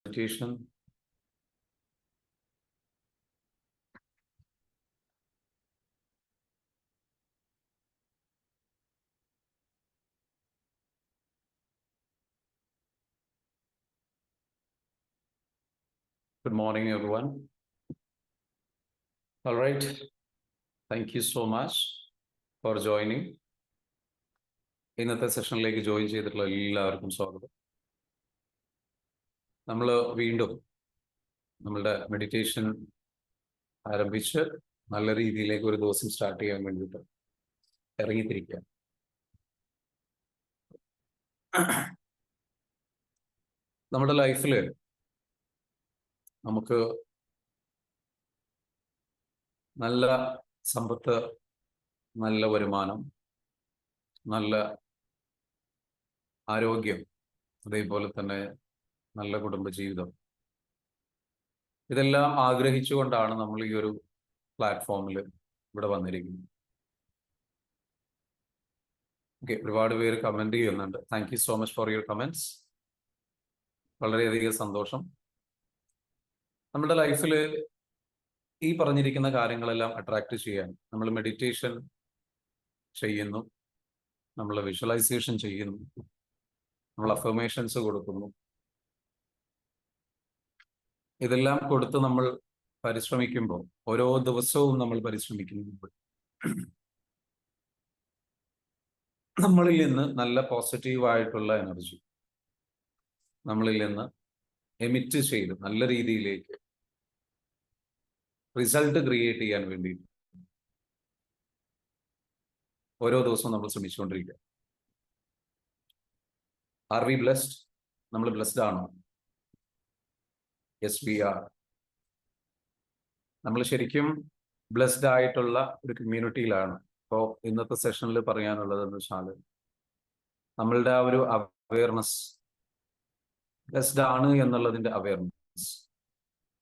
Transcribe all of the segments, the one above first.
meditation. Good morning, everyone. All right. Thank you so much for joining. ഇന്നത്തെ സെഷനിലേക്ക് join ചെയ്തിട്ടുള്ള എല്ലാവർക്കും സ്വാഗതം. നമ്മൾ വീണ്ടും നമ്മളുടെ മെഡിറ്റേഷൻ ആരംഭിച്ച് നല്ല രീതിയിലേക്ക് ഒരു ദിവസം സ്റ്റാർട്ട് ചെയ്യാൻ വേണ്ടിയിട്ട് ഇറങ്ങിത്തിരിക്കുക. നമ്മുടെ ലൈഫിൽ നമുക്ക് നല്ല സമ്പത്ത്, നല്ല വരുമാനം, നല്ല ആരോഗ്യം, അതേപോലെ തന്നെ നല്ല കുടുംബജീവിതം, ഇതെല്ലാം ആഗ്രഹിച്ചുകൊണ്ടാണ് നമ്മൾ ഈ ഒരു പ്ലാറ്റ്ഫോമിൽ ഇവിടെ വന്നിരിക്കുന്നത്. ഓക്കെ, ഒരുപാട് പേര് കമന്റ് ചെയ്യുന്നുണ്ട്. Thank you so much for your comments. വളരെയധികം സന്തോഷം. നമ്മുടെ ലൈഫിൽ ഈ പറഞ്ഞിരിക്കുന്ന കാര്യങ്ങളെല്ലാം അട്രാക്ട് ചെയ്യാൻ നമ്മൾ മെഡിറ്റേഷൻ ചെയ്യുന്നു, നമ്മൾ വിഷ്വലൈസേഷൻ ചെയ്യുന്നു, നമ്മൾ അഫർമേഷൻസ് കൊടുക്കുന്നു. ഇതെല്ലാം കൊടുത്ത് നമ്മൾ പരിശ്രമിക്കുമ്പോൾ, ഓരോ ദിവസവും നമ്മൾ പരിശ്രമിക്കുമ്പോൾ നമ്മളിൽ നിന്ന് നല്ല പോസിറ്റീവായിട്ടുള്ള എനർജി നമ്മളിൽ നിന്ന് എമിറ്റ് ചെയ്ത് നല്ല രീതിയിലേക്ക് റിസൾട്ട് ക്രിയേറ്റ് ചെയ്യാൻ വേണ്ടിയിട്ട് ഓരോ ദിവസവും നമ്മൾ ശ്രമിച്ചുകൊണ്ടിരിക്കുക. Are we blessed? നമ്മൾ ബ്ലെസ്ഡ് ആണോ? Yes we are. നമ്മൾ ശരിക്കും ബ്ലെസ്ഡ് ആയിട്ടുള്ള ഒരു കമ്മ്യൂണിറ്റിയിലാണ്. ഇപ്പോൾ ഇന്നത്തെ സെഷനിൽ പറയാനുള്ളതെന്ന് വെച്ചാൽ നമ്മളുടെ ആ ഒരു അവയർനെസ്, ബ്ലെസ്ഡ് ആണ് എന്നുള്ളതിൻ്റെ അവയർനെസ്,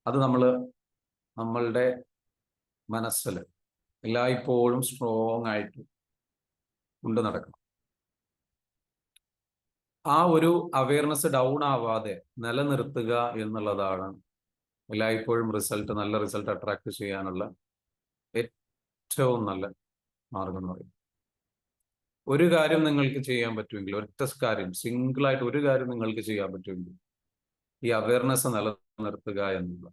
അത് നമ്മളുടെ മനസ്സിൽ എല്ലായ്പ്പോഴും സ്ട്രോങ് ആയിട്ട് കൊണ്ട് നടക്കണം. ആ ഒരു അവയർനെസ് ഡൗൺ ആവാതെ നിലനിർത്തുക എന്നുള്ളതാണ് എല്ലായ്പ്പോഴും നല്ല റിസൾട്ട് അട്രാക്ട് ചെയ്യാനുള്ള ഏറ്റവും നല്ല മാർഗം എന്ന് പറയും. ഒരു കാര്യം നിങ്ങൾക്ക് ചെയ്യാൻ പറ്റുമെങ്കിൽ, ഒറ്റ കാര്യം, സിംഗിളായിട്ട് ഒരു കാര്യം നിങ്ങൾക്ക് ചെയ്യാൻ പറ്റുമെങ്കിൽ ഈ അവയർനെസ് നിലനിർത്തുക എന്നുള്ള.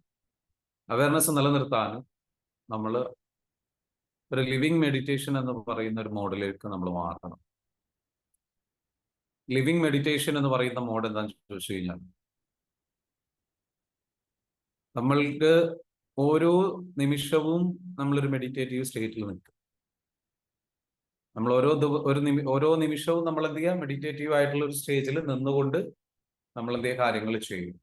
അവയർനെസ് നിലനിർത്താൻ നമ്മൾ ഒരു ലിവിങ് മെഡിറ്റേഷൻ എന്ന് പറയുന്ന ഒരു മോഡിലേക്ക് നമ്മൾ മാറണം. ലിവിങ് മെഡിറ്റേഷൻ എന്ന് പറയുന്ന മോഡ് എന്താണെന്ന് ചോദിച്ചു കഴിഞ്ഞാൽ, നമ്മൾക്ക് ഓരോ നിമിഷവും നമ്മളൊരു മെഡിറ്റേറ്റീവ് സ്റ്റേറ്റിൽ നിൽക്കും. നമ്മൾ ഓരോ നിമിഷവും നമ്മൾ എന്ത് ചെയ്യുക, മെഡിറ്റേറ്റീവ് ആയിട്ടുള്ള ഒരു സ്റ്റേജിൽ നിന്നുകൊണ്ട് നമ്മൾ എന്ത് ചെയ്യുക, കാര്യങ്ങൾ ചെയ്യും.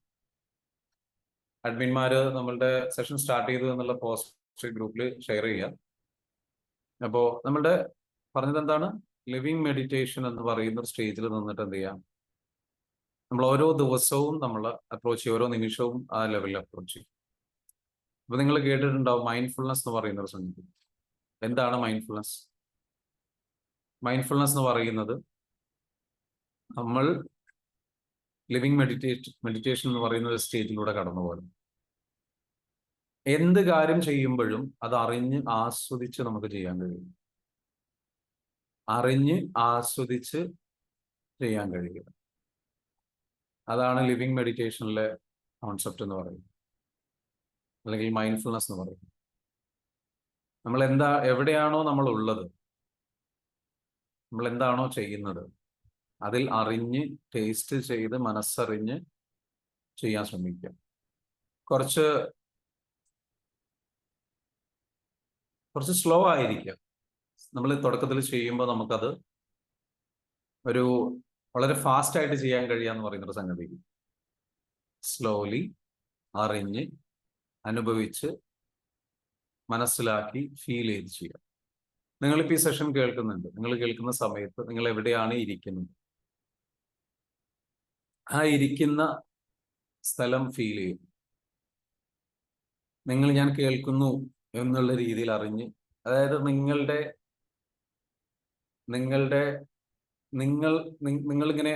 അഡ്മിന്മാർ നമ്മളുടെ സെഷൻ സ്റ്റാർട്ട് ചെയ്തു എന്നുള്ള പോസ്റ്റ് ഗ്രൂപ്പിൽ ഷെയർ ചെയ്യുക. അപ്പോൾ നമ്മളുടെ പറഞ്ഞത് എന്താണ്, ലിവിങ് മെഡിറ്റേഷൻ എന്ന് പറയുന്ന സ്റ്റേജിൽ നിന്നിട്ട് എന്ത് ചെയ്യാം, നമ്മൾ ഓരോ ദിവസവും നമ്മൾ അപ്രോച്ച് ചെയ്യും, ഓരോ നിമിഷവും ആ ലെവലിൽ അപ്രോച്ച് ചെയ്യും. അപ്പൊ നിങ്ങൾ കേട്ടിട്ടുണ്ടാവും മൈൻഡ്ഫുൾനെസ് എന്ന് പറയുന്ന ഒരു സംഗതി. എന്താണ് മൈൻഡ്ഫുൾനെസ്? മൈൻഡ്ഫുൾനെസ് എന്ന് പറയുന്നത് നമ്മൾ ലിവിങ് മെഡിറ്റേഷൻ എന്ന് പറയുന്ന ഒരു സ്റ്റേജിലൂടെ കടന്നു പോകണം. എന്ത് കാര്യം ചെയ്യുമ്പോഴും അത് അറിഞ്ഞ് ആസ്വദിച്ച് നമുക്ക് ചെയ്യാൻ കഴിയും. അറിഞ്ഞ് ആസ്വദിച്ച് ചെയ്യാൻ കഴിയുക, അതാണ് ലിവിങ് മെഡിറ്റേഷനിലെ കോൺസെപ്റ്റ് എന്ന് പറയുന്നത്, അല്ലെങ്കിൽ മൈൻഡ്ഫുൾനെസ് എന്ന് പറയുന്നത്. നമ്മൾ എവിടെയാണോ നമ്മൾ ഉള്ളത്, നമ്മൾ എന്താണോ ചെയ്യുന്നത്, അതിൽ അറിഞ്ഞ് ടേസ്റ്റ് ചെയ്ത് മനസ്സറിഞ്ഞ് ചെയ്യാൻ ശ്രമിക്കുക. കുറച്ച് സ്ലോ ആയിരിക്കുക. നമ്മൾ തുടക്കത്തിൽ ചെയ്യുമ്പോൾ നമുക്കത് ഒരു വളരെ ഫാസ്റ്റ് ആയിട്ട് ചെയ്യാൻ കഴിയാന്ന് പറയുന്നൊരു സംഗതി. സ്ലോലി അറിഞ്ഞ് അനുഭവിച്ച് മനസ്സിലാക്കി ഫീൽ ചെയ്ത് ചെയ്യാം. നിങ്ങളിപ്പോൾ ഈ സെഷൻ കേൾക്കുന്നുണ്ട്. നിങ്ങൾ കേൾക്കുന്ന സമയത്ത് നിങ്ങൾ എവിടെയാണ് ഇരിക്കുന്നത്, ആ ഇരിക്കുന്ന സ്ഥലം ഫീൽ ചെയ്യും. ഞാൻ കേൾക്കുന്നു എന്നുള്ള രീതിയിൽ അറിഞ്ഞ്, അതായത് നിങ്ങളിങ്ങനെ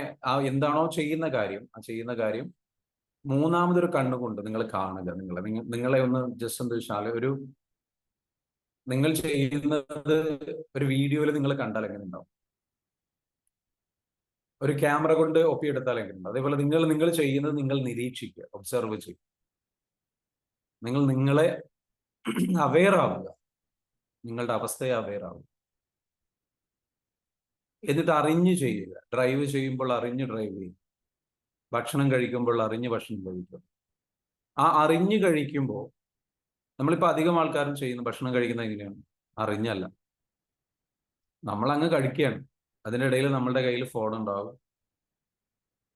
എന്താണോ ചെയ്യുന്ന കാര്യം, ആ ചെയ്യുന്ന കാര്യം മൂന്നാമതൊരു കണ്ണുകൊണ്ട് നിങ്ങൾ കാണുക. നിങ്ങളെ ഒന്ന് ജസ്റ്റ് എന്താ വെച്ചാൽ നിങ്ങൾ ചെയ്യുന്നത് ഒരു വീഡിയോയിൽ നിങ്ങൾ കണ്ടാൽ എങ്ങനെ ഉണ്ടാവും, ഒരു ക്യാമറ കൊണ്ട് ഒപ്പിയെടുത്താൽ എങ്ങനെ ഉണ്ടാവും. അതേപോലെ നിങ്ങൾ ചെയ്യുന്നത് നിങ്ങൾ നിരീക്ഷിക്കുക, ഒബ്സർവ് ചെയ്യുക. നിങ്ങളെ അവെയർ ആവുക, നിങ്ങളുടെ അവസ്ഥയെ അവെയർ ആവുക. എന്നിട്ട് അറിഞ്ഞു ചെയ്യുക. ഡ്രൈവ് ചെയ്യുമ്പോൾ അറിഞ്ഞ് ഡ്രൈവ് ചെയ്യുക, ഭക്ഷണം കഴിക്കുമ്പോൾ അറിഞ്ഞ് ഭക്ഷണം കഴിക്കുക. ആ അറിഞ്ഞു കഴിക്കുമ്പോൾ, നമ്മളിപ്പോൾ അധികം ആൾക്കാരും ചെയ്യുന്ന ഭക്ഷണം കഴിക്കുന്നത് എങ്ങനെയാണ്? അറിഞ്ഞല്ല, നമ്മൾ അങ്ങ് കഴിക്കുകയാണ്. അതിനിടയിൽ നമ്മളുടെ കയ്യിൽ ഫോൺ ഉണ്ടാവും.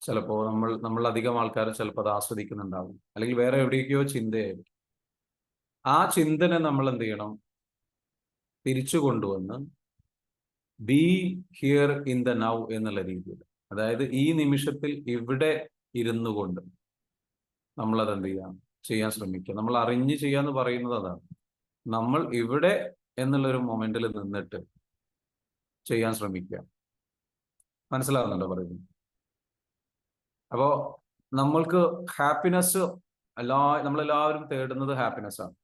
ചിലപ്പോൾ നമ്മൾ അധികം ആൾക്കാർ ചിലപ്പോൾ അത് ആസ്വദിക്കുന്നുണ്ടാവും, അല്ലെങ്കിൽ വേറെ എവിടേക്കോ ചിന്തയായിരിക്കും. ആ ചിന്തനെ നമ്മൾ എന്ത് ചെയ്യണം? തിരിച്ചു കൊണ്ടുവന്ന് B here in the now എന്നുള്ള രീതിയിൽ, അതായത് ഈ നിമിഷത്തിൽ ഇവിടെ ഇരുന്നു കൊണ്ട് നമ്മളത് എന്ത് ചെയ്യാൻ ശ്രമിക്കുക. നമ്മൾ അറിഞ്ഞ് ചെയ്യാന്ന് പറയുന്നത് അതാണ്. നമ്മൾ ഇവിടെ എന്നുള്ളൊരു മൊമെന്റിൽ നിന്നിട്ട് ചെയ്യാൻ ശ്രമിക്കുക. മനസ്സിലാവുന്നുണ്ടോ പറയുന്നത്? അപ്പോ നമ്മൾക്ക് ഹാപ്പിനെസ്, നമ്മളെല്ലാവരും തേടുന്നത് ഹാപ്പിനെസ് ആണ്.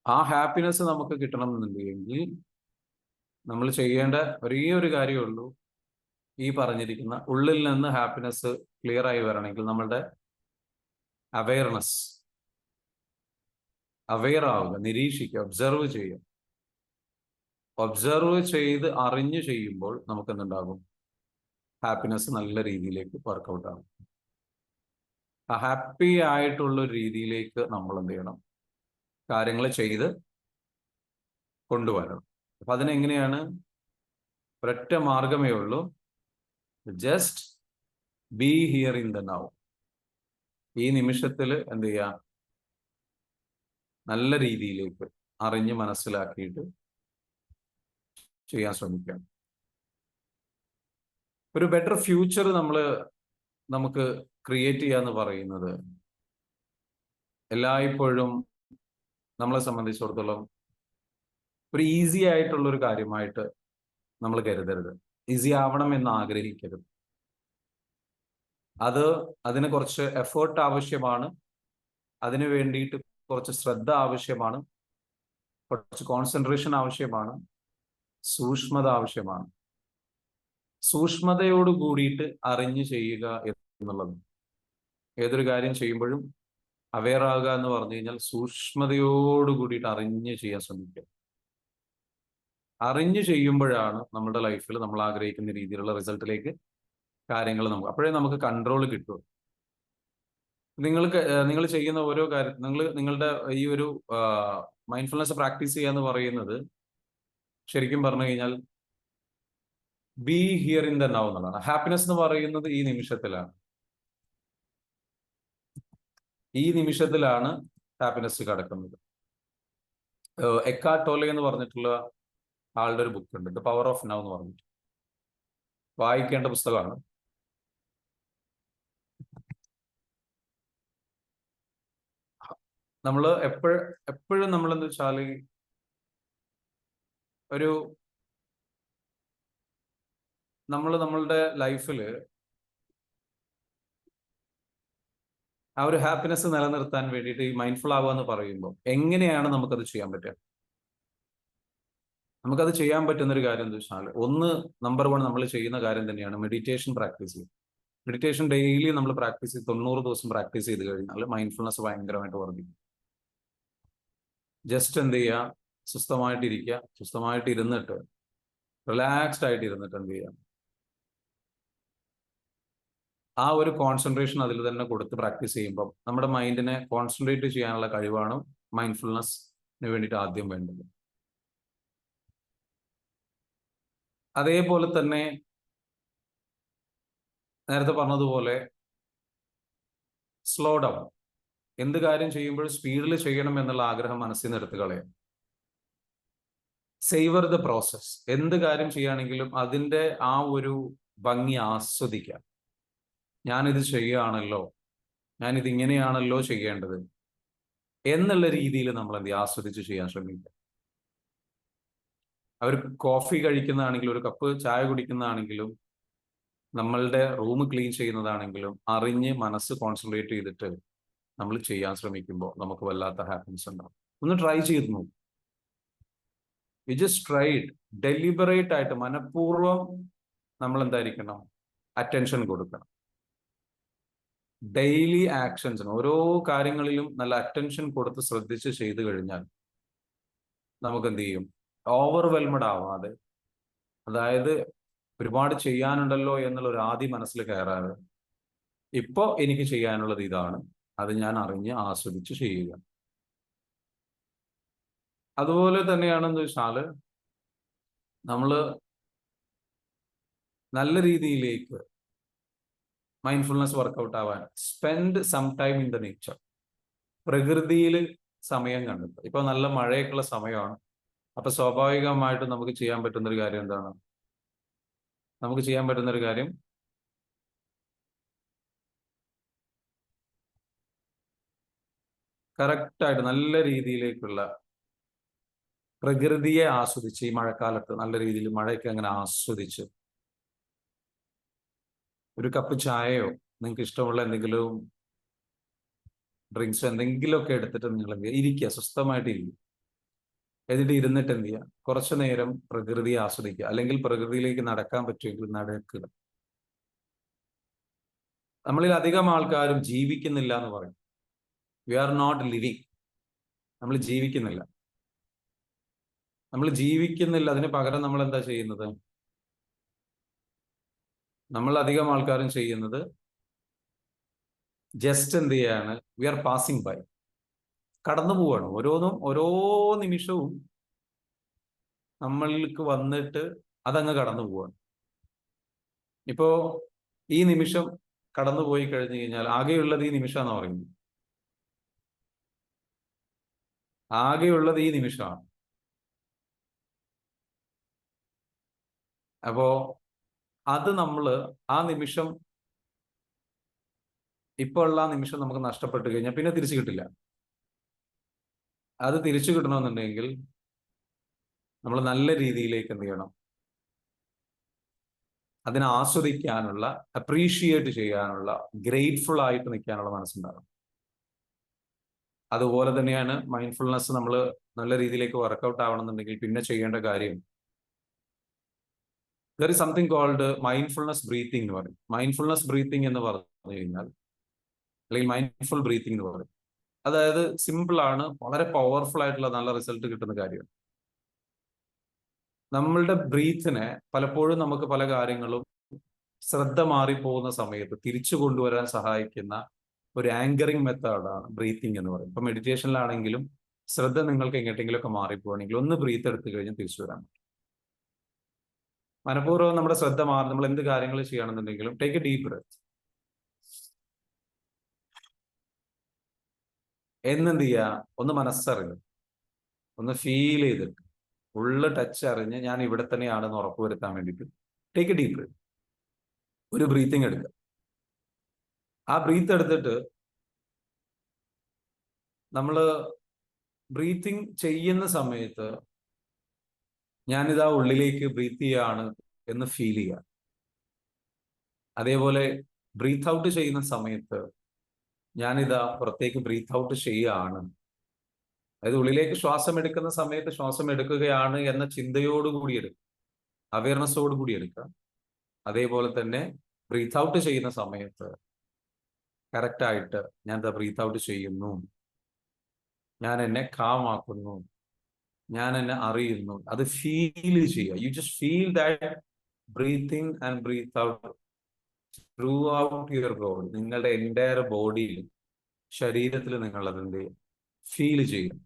ആ ഹാപ്പിനെസ് നമുക്ക് കിട്ടണം എന്നുണ്ടെങ്കിൽ നമ്മൾ ചെയ്യേണ്ട ഒരേ ഒരു കാര്യമേ ഉള്ളൂ. ഈ പറഞ്ഞിരിക്കുന്ന ഉള്ളിൽ നിന്ന് ഹാപ്പിനെസ് ക്ലിയർ ആയി വരണമെങ്കിൽ നമ്മളുടെ അവെയർനെസ്, അവെയർ ആവുക, നിരീക്ഷിക്കുക, ഒബ്സർവ് ചെയ്യുക. ഒബ്സർവ് ചെയ്ത് അറിഞ്ഞു ചെയ്യുമ്പോൾ നമുക്ക് എന്തുണ്ടാകും? ഹാപ്പിനെസ് നല്ല രീതിയിലേക്ക് വർക്കൗട്ട് ആകും. ആ ഹാപ്പി ആയിട്ടുള്ള ഒരു രീതിയിലേക്ക് നമ്മൾ എന്ത് ചെയ്യണം? കാര്യങ്ങൾ ചെയ്ത് കൊണ്ടുവരണം. അപ്പൊ അതിനെങ്ങനെയാണ്? ഒരൊറ്റ മാർഗമേ ഉള്ളൂ. Just be here in the now. ഈ നിമിഷത്തിൽ എന്ത് ചെയ്യുക? നല്ല രീതിയിലേക്ക് അറിഞ്ഞ് മനസ്സിലാക്കിയിട്ട് ചെയ്യാൻ ശ്രമിക്കാം. ഒരു ബെറ്റർ ഫ്യൂച്ചർ നമുക്ക് ക്രിയേറ്റ് ചെയ്യാന്ന് പറയുന്നത് എല്ലായ്പ്പോഴും നമ്മളെ സംബന്ധിച്ചിടത്തോളം ഒരു ഈസി ആയിട്ടുള്ള ഒരു കാര്യമായിട്ട് നമ്മൾ കരുതരുത്. ഈസി ആവണം എന്ന് ആഗ്രഹിക്കരുത്. അതിന് കുറച്ച് എഫേർട്ട് ആവശ്യമാണ്. അതിനു വേണ്ടിയിട്ട് കുറച്ച് ശ്രദ്ധ ആവശ്യമാണ്, കുറച്ച് കോൺസെൻട്രേഷൻ ആവശ്യമാണ്, സൂക്ഷ്മത ആവശ്യമാണ്. സൂക്ഷ്മതയോട് കൂടിയിട്ട് അറിഞ്ഞു ചെയ്യുക എന്നുള്ളത്, ഏതൊരു കാര്യം ചെയ്യുമ്പോഴും അവെയർ ആകുക എന്ന് പറഞ്ഞു കഴിഞ്ഞാൽ സൂക്ഷ്മതയോട് കൂടിയിട്ട് അറിഞ്ഞ് ചെയ്യാൻ ശ്രമിക്കുക. അറിഞ്ഞു ചെയ്യുമ്പോഴാണ് നമ്മുടെ ലൈഫിൽ നമ്മൾ ആഗ്രഹിക്കുന്ന രീതിയിലുള്ള റിസൾട്ടിലേക്ക് കാര്യങ്ങൾ അപ്പോഴേ നമുക്ക് കൺട്രോൾ കിട്ടും. നിങ്ങൾ ചെയ്യുന്ന ഓരോ കാര്യം, നിങ്ങളുടെ ഈ ഒരു മൈൻഡ്ഫുൾനെസ് പ്രാക്ടീസ് ചെയ്യുക എന്ന് പറയുന്നത് ശരിക്കും പറഞ്ഞു കഴിഞ്ഞാൽ B here in the now എന്നുള്ളതാണ്. ഹാപ്പിനെസ് എന്ന് പറയുന്നത് ഈ നിമിഷത്തിലാണ്. ഈ നിമിഷത്തിലാണ് ഹാപ്പിനെസ് കിടക്കുന്നത്. എക്കാർട്ട് ടോലെ എന്ന് പറഞ്ഞിട്ടുള്ള ആളുടെ ഒരു ബുക്ക് ഉണ്ട്, ദ പവർ ഓഫ് നൗ എന്ന് പറഞ്ഞിട്ട്. വായിക്കേണ്ട പുസ്തകമാണ്. നമ്മൾ എപ്പോഴും നമ്മൾ എന്താ വെച്ചാൽ നമ്മളുടെ ലൈഫിൽ ആ ഒരു ഹാപ്പിനെസ് നിലനിർത്താൻ വേണ്ടിയിട്ട് ഈ മൈൻഡ്ഫുൾ ആവുക എന്ന് പറയുമ്പോൾ എങ്ങനെയാണ് നമുക്കത് ചെയ്യാൻ പറ്റുക? നമുക്കത് ചെയ്യാൻ പറ്റുന്ന ഒരു കാര്യം എന്താ വെച്ചാൽ, നമ്പർ 1 നമ്മൾ ചെയ്യുന്ന കാര്യം തന്നെയാണ് മെഡിറ്റേഷൻ പ്രാക്ടീസ് ചെയ്യുക. മെഡിറ്റേഷൻ ഡെയിലി നമ്മൾ പ്രാക്ടീസ് ചെയ്ത് 90 ദിവസം പ്രാക്ടീസ് ചെയ്ത് കഴിഞ്ഞാൽ മൈൻഡ്ഫുൾനെസ് ഭയങ്കരമായിട്ട് വർദ്ധിക്കും. ജസ്റ്റ് എന്ത് ചെയ്യുക? സ്വസ്ഥമായിട്ടിരിക്കുക. സ്വസ്ഥമായിട്ട് ഇരുന്നിട്ട്, റിലാക്സ്ഡ് ആയിട്ട് ഇരുന്നിട്ട് എന്ത് ചെയ്യുക? ആ ഒരു കോൺസെൻട്രേഷൻ അതിൽ തന്നെ കൊടുത്ത് പ്രാക്ടീസ് ചെയ്യുമ്പോൾ നമ്മുടെ മൈൻഡിനെ കോൺസെൻട്രേറ്റ് ചെയ്യാനുള്ള കഴിവാണ് മൈൻഡ്ഫുൾനെസ്സിന് വേണ്ടിയിട്ട് ആദ്യം വേണ്ടത്. അതേപോലെ തന്നെ നേരത്തെ പറഞ്ഞതുപോലെ സ്ലോ ഡൗൺ. എന്ത് കാര്യം ചെയ്യുമ്പോൾ സ്പീഡിൽ ചെയ്യണം എന്നുള്ള ആഗ്രഹം മനസ്സിൽ നിന്ന് എടുത്ത് കളയാം. Savour the process. എന്ത് കാര്യം ചെയ്യുകയാണെങ്കിലും അതിൻ്റെ ആ ഒരു ഭംഗി ആസ്വദിക്കാം. ഞാനിത് ചെയ്യുകയാണല്ലോ, ഞാനിത് ഇങ്ങനെയാണല്ലോ ചെയ്യേണ്ടത് എന്നുള്ള രീതിയിൽ നമ്മൾ ആസ്വദിച്ച് ചെയ്യാൻ ശ്രമിക്കുക. അവർ കോഫി കഴിക്കുന്നതാണെങ്കിലും ഒരു കപ്പ് ചായ കുടിക്കുന്നതാണെങ്കിലും നമ്മളുടെ റൂം ക്ലീൻ ചെയ്യുന്നതാണെങ്കിലും അറിഞ്ഞ് മനസ്സ് കോൺസെൻട്രേറ്റ് ചെയ്തിട്ട് നമ്മൾ ചെയ്യാൻ ശ്രമിക്കുമ്പോൾ നമുക്ക് വല്ലാത്ത ഹാപ്പിനെസ് ഉണ്ടാവും. ഒന്ന് ട്രൈ ചെയ്ത് നോക്കും. You just tried. ഡെലിബറേറ്റ് ആയിട്ട് മനഃപൂർവ്വം നമ്മൾ എന്തായിരിക്കണം, അറ്റൻഷൻ കൊടുക്കണം. ഡെയിലി ആക്ഷൻസിന്, ഓരോ കാര്യങ്ങളിലും നല്ല അറ്റൻഷൻ കൊടുത്ത് ശ്രദ്ധിച്ച് ചെയ്തു കഴിഞ്ഞാൽ നമുക്ക് എന്ത് ചെയ്യും, ഓവർവെൽമഡ് ആവാതെ, അതായത് ഒരുപാട് ചെയ്യാനുണ്ടല്ലോ എന്നുള്ള ഒരു ആദ്യം മനസ്സിൽ കയറാതെ, ഇപ്പോ എനിക്ക് ചെയ്യാനുള്ളത് ഇതാണ്, അത് ഞാൻ അറിഞ്ഞ് ആസ്വദിച്ച് ചെയ്യുക. അതുപോലെ തന്നെയാണെന്ന് വെച്ചാല് നമ്മൾ നല്ല രീതിയിലേക്ക് മൈൻഡ്ഫുൾനെസ് വർക്കൗട്ട് ആവാൻ spend some time in the nature. പ്രകൃതിയിൽ സമയം കണ്ടെത്തുക. ഇപ്പൊ നല്ല മഴയൊക്കെയുള്ള സമയമാണ്. അപ്പൊ സ്വാഭാവികമായിട്ടും നമുക്ക് ചെയ്യാൻ പറ്റുന്ന ഒരു കാര്യം എന്താണ്? നമുക്ക് ചെയ്യാൻ പറ്റുന്ന ഒരു കാര്യം കറക്റ്റായിട്ട് നല്ല രീതിയിലേക്കുള്ള പ്രകൃതിയെ ആസ്വദിച്ച്, ഈ മഴക്കാലത്ത് നല്ല രീതിയിൽ മഴയൊക്കെ അങ്ങനെ ആസ്വദിച്ച് ഒരു കപ്പ് ചായയോ നിങ്ങൾക്ക് ഇഷ്ടമുള്ള എന്തെങ്കിലും ഡ്രിങ്ക്സോ എന്തെങ്കിലുമൊക്കെ എടുത്തിട്ട് നിങ്ങൾ എന്ത് ചെയ്യുക, ഇരിക്കുക, സ്വസ്ഥമായിട്ട് ഇരിക്കുക. എന്നിട്ട് ഇരുന്നിട്ട് എന്ത് ചെയ്യുക, കുറച്ചു നേരം പ്രകൃതിയെ ആസ്വദിക്കുക. അല്ലെങ്കിൽ പ്രകൃതിയിലേക്ക് നടക്കാൻ പറ്റുമെങ്കിൽ നടക്കുക. നമ്മളിൽ അധികം ആൾക്കാരും ജീവിക്കുന്നില്ല എന്ന് പറയും. We are not living. നമ്മൾ ജീവിക്കുന്നില്ല. നമ്മൾ ജീവിക്കുന്നില്ല, അതിന് പകരം നമ്മൾ എന്താ ചെയ്യുന്നത്? നമ്മൾ അധികം ആൾക്കാരും ചെയ്യുന്നത് ജസ്റ്റ് എന്ത് ചെയ്യാണ്, വി ആർ പാസിംഗ് ബൈ, കടന്നു പോവാണ്. ഓരോന്നും ഓരോ നിമിഷവും നമ്മൾക്ക് വന്നിട്ട് അതങ്ങ് കടന്നു പോവാണ്. ഇപ്പോ ഈ നിമിഷം കടന്നു പോയി കഴിഞ്ഞു കഴിഞ്ഞാൽ ആകെയുള്ളത് ഈ നിമിഷമാണെന്ന് പറയുന്നത്. ആകെയുള്ളത് ഈ നിമിഷമാണ്. അപ്പോ അത് നമ്മള് ആ നിമിഷം, ഇപ്പോൾ ഉള്ള ആ നിമിഷം നമുക്ക് നഷ്ടപ്പെട്ടു കഴിഞ്ഞാൽ പിന്നെ തിരിച്ചു കിട്ടില്ല. അത് തിരിച്ചു കിട്ടണമെന്നുണ്ടെങ്കിൽ നമ്മൾ നല്ല രീതിയിലേക്ക് എന്ത് ചെയ്യണം, അതിനെ ആസ്വദിക്കാനുള്ള, അപ്രീഷിയേറ്റ് ചെയ്യാനുള്ള, ഗ്രേറ്റ്ഫുൾ ആയിട്ട് നിൽക്കാനുള്ള മനസ്സുണ്ടാകും. അതുപോലെ തന്നെയാണ് മൈൻഡ്ഫുൾനെസ് നമ്മൾ നല്ല രീതിയിലേക്ക് വർക്കൗട്ട് ആവണമെന്നുണ്ടെങ്കിൽ പിന്നെ ചെയ്യേണ്ട കാര്യം, there is something called mindfulness breathing എന്ന് പറയും. മൈൻഡ്ഫുൾനെസ് ബ്രീത്തിങ് എന്ന് പറഞ്ഞു കഴിഞ്ഞാൽ, അല്ലെങ്കിൽ മൈൻഡ്ഫുൾ ബ്രീത്തിങ് എന്ന് പറയും, അതായത് സിമ്പിൾ ആണ്, വളരെ പവർഫുൾ ആയിട്ടുള്ള നല്ല റിസൾട്ട് കിട്ടുന്ന കാര്യമാണ്. നമ്മളുടെ ബ്രീത്തിനെ പലപ്പോഴും നമുക്ക് പല കാര്യങ്ങളും ശ്രദ്ധ മാറിപ്പോകുന്ന സമയത്ത് തിരിച്ചു കൊണ്ടുവരാൻ സഹായിക്കുന്ന ഒരു ആങ്കറിങ് മെത്തേഡാണ് ബ്രീത്തിങ് എന്ന് പറയുന്നത്. ഇപ്പൊ മെഡിറ്റേഷനിലാണെങ്കിലും ശ്രദ്ധ നിങ്ങൾക്ക് എങ്ങോട്ടെങ്കിലുമൊക്കെ മാറിപ്പോവാണെങ്കിൽ ഒന്ന് ബ്രീത്ത് എടുത്തു കഴിഞ്ഞാൽ തിരിച്ചു വരാൻ പറ്റും. മനഃപൂർവ്വം നമ്മുടെ ശ്രദ്ധ മാറി നമ്മൾ എന്ത് കാര്യങ്ങൾ ചെയ്യണമെന്നുണ്ടെങ്കിലും ടേക്ക് എ ഡീപ് ബ്രെത്ത്. എന്നെന്ത് ചെയ്യുക, ഒന്ന് മനസ്സറിഞ്ഞ്, ഒന്ന് ഫീൽ ചെയ്തിട്ട്, ഉള്ള ടച്ച് അറിഞ്ഞ് ഞാൻ ഇവിടെ തന്നെയാണെന്ന് ഉറപ്പുവരുത്താൻ വേണ്ടിയിട്ട് ടേക്ക് എ ഡീപ് ബ്രെത്ത്. ഒരു ബ്രീത്തിങ് എടുക്കുക. ആ ബ്രീത്ത് എടുത്തിട്ട് നമ്മൾ ബ്രീത്തിങ് ചെയ്യുന്ന സമയത്ത് ഞാനിതാ ഉള്ളിലേക്ക് ബ്രീത്ത് ചെയ്യാണ് എന്ന് ഫീൽ ചെയ്യുക. അതേപോലെ ബ്രീത്ത് ഔട്ട് ചെയ്യുന്ന സമയത്ത് ഞാനിതാ പുറത്തേക്ക് ബ്രീത്ത് ഔട്ട് ചെയ്യുകയാണ്, അതായത് ഉള്ളിലേക്ക് ശ്വാസം എടുക്കുന്ന സമയത്ത് ശ്വാസം എടുക്കുകയാണ് എന്ന ചിന്തയോടുകൂടി എടുക്കുക, അവയർനെസ്സോട് കൂടി എടുക്കുക. അതേപോലെ തന്നെ ബ്രീത്ത് ഔട്ട് ചെയ്യുന്ന സമയത്ത് കറക്റ്റായിട്ട് ഞാൻ ദാ ബ്രീത്ത് ഔട്ട് ചെയ്യുന്നു, ഞാൻ എന്നെ കാമാക്കുന്നു, ഞാൻ എന്നെ അറിയുന്നു, അത് ഫീൽ ചെയ്യുക. U just feel that breathing and breathe out through out your body. നിങ്ങളുടെ എൻറ്റയർ ബോഡിയിൽ, ശരീരത്തിൽ നിങ്ങൾ അതിൻ്റെ ഫീൽ ചെയ്യും.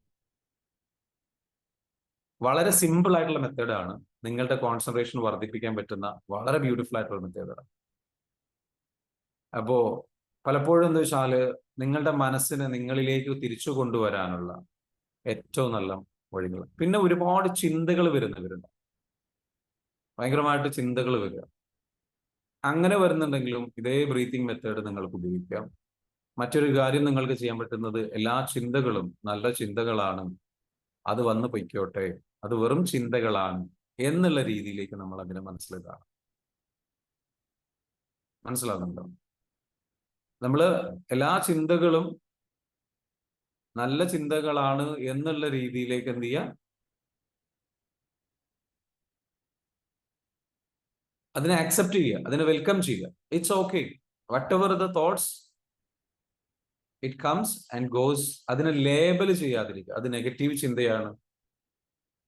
വളരെ സിമ്പിൾ ആയിട്ടുള്ള മെത്തേഡാണ്. നിങ്ങളുടെ കോൺസെൻട്രേഷൻ വർദ്ധിപ്പിക്കാൻ പറ്റുന്ന വളരെ ബ്യൂട്ടിഫുൾ ആയിട്ടുള്ള മെത്തേഡാണ്. അപ്പോ പലപ്പോഴും എന്താ വെച്ചാല് നിങ്ങളുടെ മനസ്സിനെ നിങ്ങളിലേക്ക് തിരിച്ചു കൊണ്ടുവരാനുള്ള ഏറ്റവും നല്ല വഴികൾ. പിന്നെ ഒരുപാട് ചിന്തകൾ വരുന്നവരുണ്ട്, ഭയങ്കരമായിട്ട് ചിന്തകൾ വരിക. അങ്ങനെ വരുന്നുണ്ടെങ്കിലും ഇതേ ബ്രീത്തിങ് മെത്തേഡ് നിങ്ങൾക്ക് ഉപയോഗിക്കാം. മറ്റൊരു കാര്യം നിങ്ങൾക്ക് ചെയ്യാൻ പറ്റുന്നത്, എല്ലാ ചിന്തകളും നല്ല ചിന്തകളാണ്, അത് വന്നു പൊയ്ക്കോട്ടെ, അത് വെറും ചിന്തകളാണ് എന്നുള്ള രീതിയിലേക്ക് നമ്മൾ അതിനെ മനസ്സിലാക്കാം. മനസ്സിലാകുന്നുണ്ടോ? നമ്മള് എല്ലാ ചിന്തകളും നല്ല ചിന്തകളാണ് എന്നുള്ള രീതിയിലേക്ക് എന്ത് ചെയ്യുക, അതിനെ ആക്സെപ്റ്റ് ചെയ്യുക, അതിനെ വെൽക്കം ചെയ്യുക. It's okay, what ever the thoughts it comes and goes. അതിനെ ലേബൽ ചെയ്യാതിരിക്കുക. അത് നെഗറ്റീവ് ചിന്തയാണ്,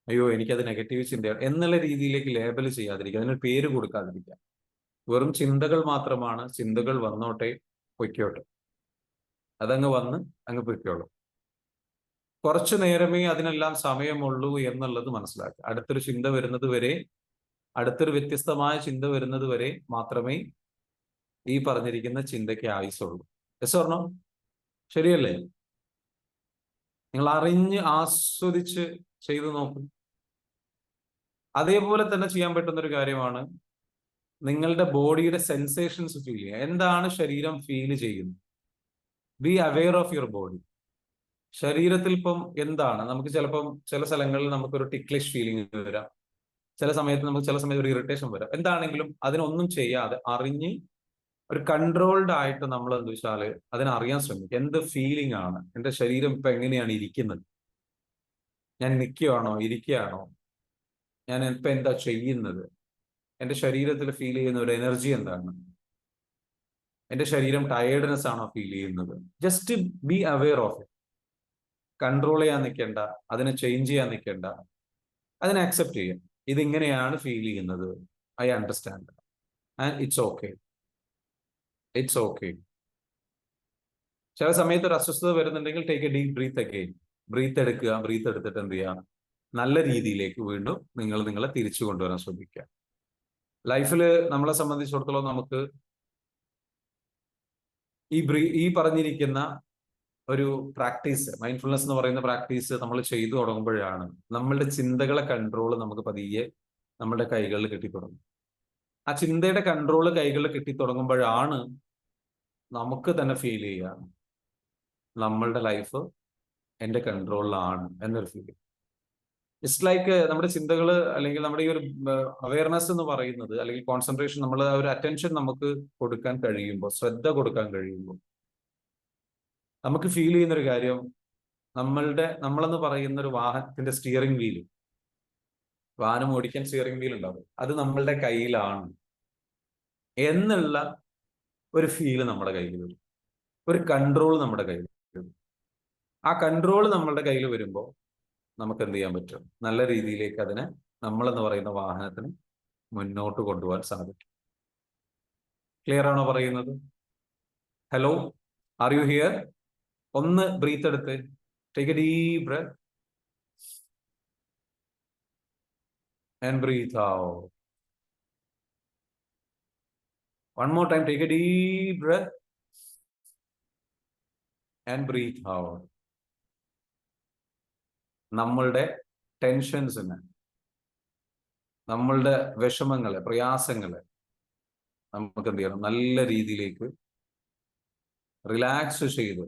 അയ്യോ എനിക്കത് നെഗറ്റീവ് ചിന്തയാണ് എന്നുള്ള രീതിയിലേക്ക് ലേബൽ ചെയ്യാതിരിക്കുക, അതിനൊരു പേര് കൊടുക്കാതിരിക്കുക. വെറും ചിന്തകൾ മാത്രമാണ്, ചിന്തകൾ വന്നോട്ടെ, പൊയ്ക്കോട്ടെ, അതങ്ങ് വന്ന് അങ്ങ് പൊയ്ക്കോളൂ. കുറച്ചു നേരമേ അതിനെല്ലാം സമയമുള്ളൂ എന്നുള്ളത് മനസ്സിലാക്കുക. അടുത്തൊരു ചിന്ത വരുന്നത് വരെ, അടുത്തൊരു വ്യത്യസ്തമായ ചിന്ത വരുന്നത് വരെ മാത്രമേ ഈ പറഞ്ഞിരിക്കുന്ന ചിന്തയ്ക്ക് ആയുസുള്ളൂ. Yes or no? ശരിയല്ലേ? നിങ്ങൾ അറിഞ്ഞ് ആസ്വദിച്ച് ചെയ്തു നോക്കും. അതേപോലെ തന്നെ ചെയ്യാൻ പറ്റുന്ന ഒരു കാര്യമാണ് നിങ്ങളുടെ ബോഡിയുടെ സെൻസേഷൻസ് ഫീൽ ചെയ്യുക. എന്താണ് ശരീരം ഫീൽ ചെയ്യുന്നത്? B aware of your body. ശരീരത്തിൽ ഇപ്പം എന്താണ്, നമുക്ക് ചിലപ്പം ചില സ്ഥലങ്ങളിൽ നമുക്കൊരു ടിക്ലിഷ് ഫീലിംഗ് വരാം, ചില സമയത്ത് ഒരു ഇറിറ്റേഷൻ വരാം. എന്താണെങ്കിലും അതിനൊന്നും ചെയ്യാതെ അറിഞ്ഞ് ഒരു കൺട്രോൾഡ് ആയിട്ട് നമ്മൾ എന്താ വെച്ചാല് അതിനറിയാൻ ശ്രമിക്കുക. എന്ത് ഫീലിംഗ് ആണ്, എന്റെ ശരീരം ഇപ്പൊ എങ്ങനെയാണ് ഇരിക്കുന്നത്, ഞാൻ നിൽക്കുകയാണോ ഇരിക്കുകയാണോ, ഞാൻ ഇപ്പൊ എന്താ ചെയ്യുന്നത്, എന്റെ ശരീരത്തിൽ ഫീൽ ചെയ്യുന്ന ഒരു എനർജി എന്താണ്, എന്റെ ശരീരം ടയേർഡ്നെസ് ആണോ ഫീൽ ചെയ്യുന്നത്. Just be aware of it. Control ചെയ്യാൻ നിൽക്കേണ്ട, അതിനെ ചേഞ്ച് ചെയ്യാൻ നിൽക്കേണ്ട, അതിനെ അക്സെപ്റ്റ് ചെയ്യാം. ഇതിങ്ങനെയാണ് ഫീൽ ചെയ്യുന്നത്, I understand and it's okay, it's okay. ചില സമയത്ത് ഒരു അസ്വസ്ഥത വരുന്നുണ്ടെങ്കിൽ take a deep breath again. Breath എടുക്കുക, ബ്രീത്ത് എടുത്തിട്ട് എന്ത് ചെയ്യുക, നല്ല രീതിയിലേക്ക് വീണ്ടും നിങ്ങളെ തിരിച്ചു കൊണ്ടുവരാൻ ശ്രമിക്കുക. ലൈഫിൽ നമ്മളെ സംബന്ധിച്ചിടത്തോളം നമുക്ക് ഈ പറഞ്ഞിരിക്കുന്ന ഒരു പ്രാക്ടീസ്, മൈൻഡ്ഫുൾനെസ് എന്ന് പറയുന്ന പ്രാക്ടീസ് നമ്മൾ ചെയ്തു തുടങ്ങുമ്പോഴാണ് നമ്മളുടെ ചിന്തകളെ കൺട്രോൾ നമുക്ക് പതിയെ നമ്മുടെ കൈകളിൽ കിട്ടിത്തുടങ്ങും. ആ ചിന്തയുടെ കൺട്രോൾ കൈകളിൽ കിട്ടിത്തുടങ്ങുമ്പോഴാണ് നമുക്ക് തന്നെ ഫീൽ ചെയ്യുക നമ്മളുടെ ലൈഫ് എന്റെ കൺട്രോളിലാണ് എന്നൊരു ഫീലിംഗ്. ഇറ്റ്സ് ലൈക്ക് നമ്മുടെ ചിന്തകൾ അല്ലെങ്കിൽ നമ്മുടെ ഈ ഒരു അവയർനെസ് എന്ന് പറയുന്നത്, അല്ലെങ്കിൽ കോൺസെൻട്രേഷൻ, നമ്മൾ ആ ഒരു അറ്റൻഷൻ നമുക്ക് കൊടുക്കാൻ കഴിയുമ്പോൾ, ശ്രദ്ധ കൊടുക്കാൻ കഴിയുമ്പോൾ നമുക്ക് ഫീൽ ചെയ്യുന്ന ഒരു കാര്യം, നമ്മളെന്ന് പറയുന്ന ഒരു വാഹനത്തിന്റെ സ്റ്റിയറിംഗ് വീല്, വാഹനം ഓടിക്കാൻ സ്റ്റിയറിംഗ് വീൽ ഉണ്ടാവും, അത് നമ്മളുടെ കയ്യിലാണ് എന്നുള്ള ഒരു ഫീല് നമ്മുടെ കയ്യിൽ വരും, ഒരു കൺട്രോൾ നമ്മുടെ കയ്യിൽ വരും. ആ കൺട്രോൾ നമ്മളുടെ കയ്യിൽ വരുമ്പോൾ നമുക്ക് എന്ത് ചെയ്യാൻ പറ്റും, നല്ല രീതിയിലേക്ക് അതിനെ, നമ്മളെന്ന് പറയുന്ന വാഹനത്തിന് മുന്നോട്ട് കൊണ്ടുപോകാൻ സാധിക്കും. ക്ലിയർ ആണോ പറയുന്നത്? Hello, are you here? ഒന്ന് ബ്രീത്ത് എടുത്ത്, take a deep breath and breathe out. One more time, take a deep breath and breathe out. നമ്മളുടെ ടെൻഷൻസിന്, നമ്മളുടെ വിഷമങ്ങളെ, പ്രയാസങ്ങളെ നമുക്ക് എന്ത് ചെയ്യണം, നല്ല രീതിയിലേക്ക് റിലാക്സ് ചെയ്ത്,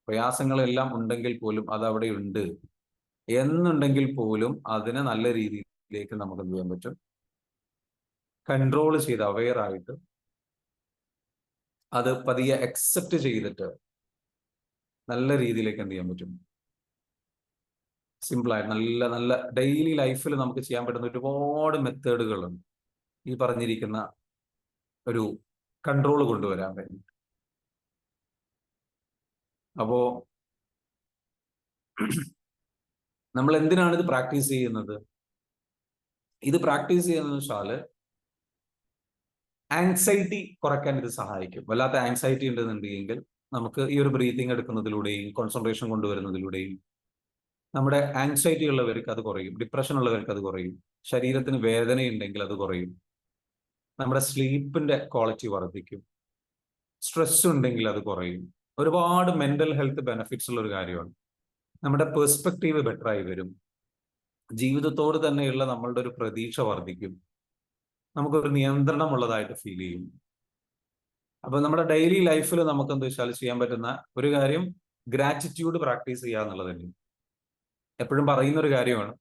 പ്രയാസങ്ങളെല്ലാം ഉണ്ടെങ്കിൽ പോലും അത് അവിടെ ഉണ്ട് എന്നുണ്ടെങ്കിൽ പോലും അതിനെ നല്ല രീതിയിലേക്ക് നമുക്ക് എന്ത് ചെയ്യാൻ പറ്റും, കൺട്രോൾ ചെയ്ത് അവെയർ ആയിട്ട് അത് പതിയെ അക്സെപ്റ്റ് ചെയ്തിട്ട് നല്ല രീതിയിലേക്ക് എന്ത് ചെയ്യാൻ പറ്റും, സിമ്പിളായിട്ട് നല്ല നല്ല ഡെയിലി ലൈഫിൽ നമുക്ക് ചെയ്യാൻ പറ്റുന്ന ഒരുപാട് മെത്തേഡുകളുണ്ട് ഈ പറഞ്ഞിരിക്കുന്ന ഒരു കൺട്രോൾ കൊണ്ടുവരാൻ വേണ്ടി. അപ്പോ നമ്മൾ എന്തിനാണ് ഇത് പ്രാക്ടീസ് ചെയ്യുന്നത്? ഇത് പ്രാക്ടീസ് ചെയ്യുന്നതെന്ന് വെച്ചാല് ആങ്സൈറ്റി കുറയ്ക്കാൻ ഇത് സഹായിക്കും. വല്ലാത്ത ആങ്സൈറ്റി ഉണ്ടെന്നുണ്ടെങ്കിൽ നമുക്ക് ഈ ഒരു ബ്രീത്തിങ് എടുക്കുന്നതിലൂടെയും കോൺസെൻട്രേഷൻ കൊണ്ടുവരുന്നതിലൂടെയും നമ്മുടെ ആങ്സൈറ്റി ഉള്ളവർക്ക് അത് കുറയും, ഡിപ്രഷൻ ഉള്ളവർക്ക് അത് കുറയും, ശരീരത്തിന് വേദനയുണ്ടെങ്കിൽ അത് കുറയും, നമ്മുടെ സ്ലീപ്പിന്റെ ക്വാളിറ്റി വർദ്ധിക്കും, സ്ട്രെസ് ഉണ്ടെങ്കിൽ അത് കുറയും. ഒരുപാട് മെന്റൽ ഹെൽത്ത് ബെനിഫിറ്റ്സ് ഉള്ള ഒരു കാര്യമാണ്. നമ്മുടെ പെർസ്പെക്റ്റീവ് ബെറ്റർ ആയി വരും, ജീവിതത്തോട് തന്നെയുള്ള നമ്മളുടെ ഒരു പ്രതീക്ഷ വർദ്ധിക്കും, നമുക്കൊരു നിയന്ത്രണം ഉള്ളതായിട്ട് ഫീൽ ചെയ്യും. അപ്പൊ നമ്മുടെ ഡെയിലി ലൈഫിൽ നമുക്ക് എന്താ വെച്ചാൽ ചെയ്യാൻ പറ്റുന്ന ഒരു കാര്യം ഗ്രാറ്റിറ്റ്യൂഡ് പ്രാക്ടീസ് ചെയ്യുക എന്നുള്ളത് തന്നെ. എപ്പോഴും പറയുന്ന ഒരു കാര്യമാണ്,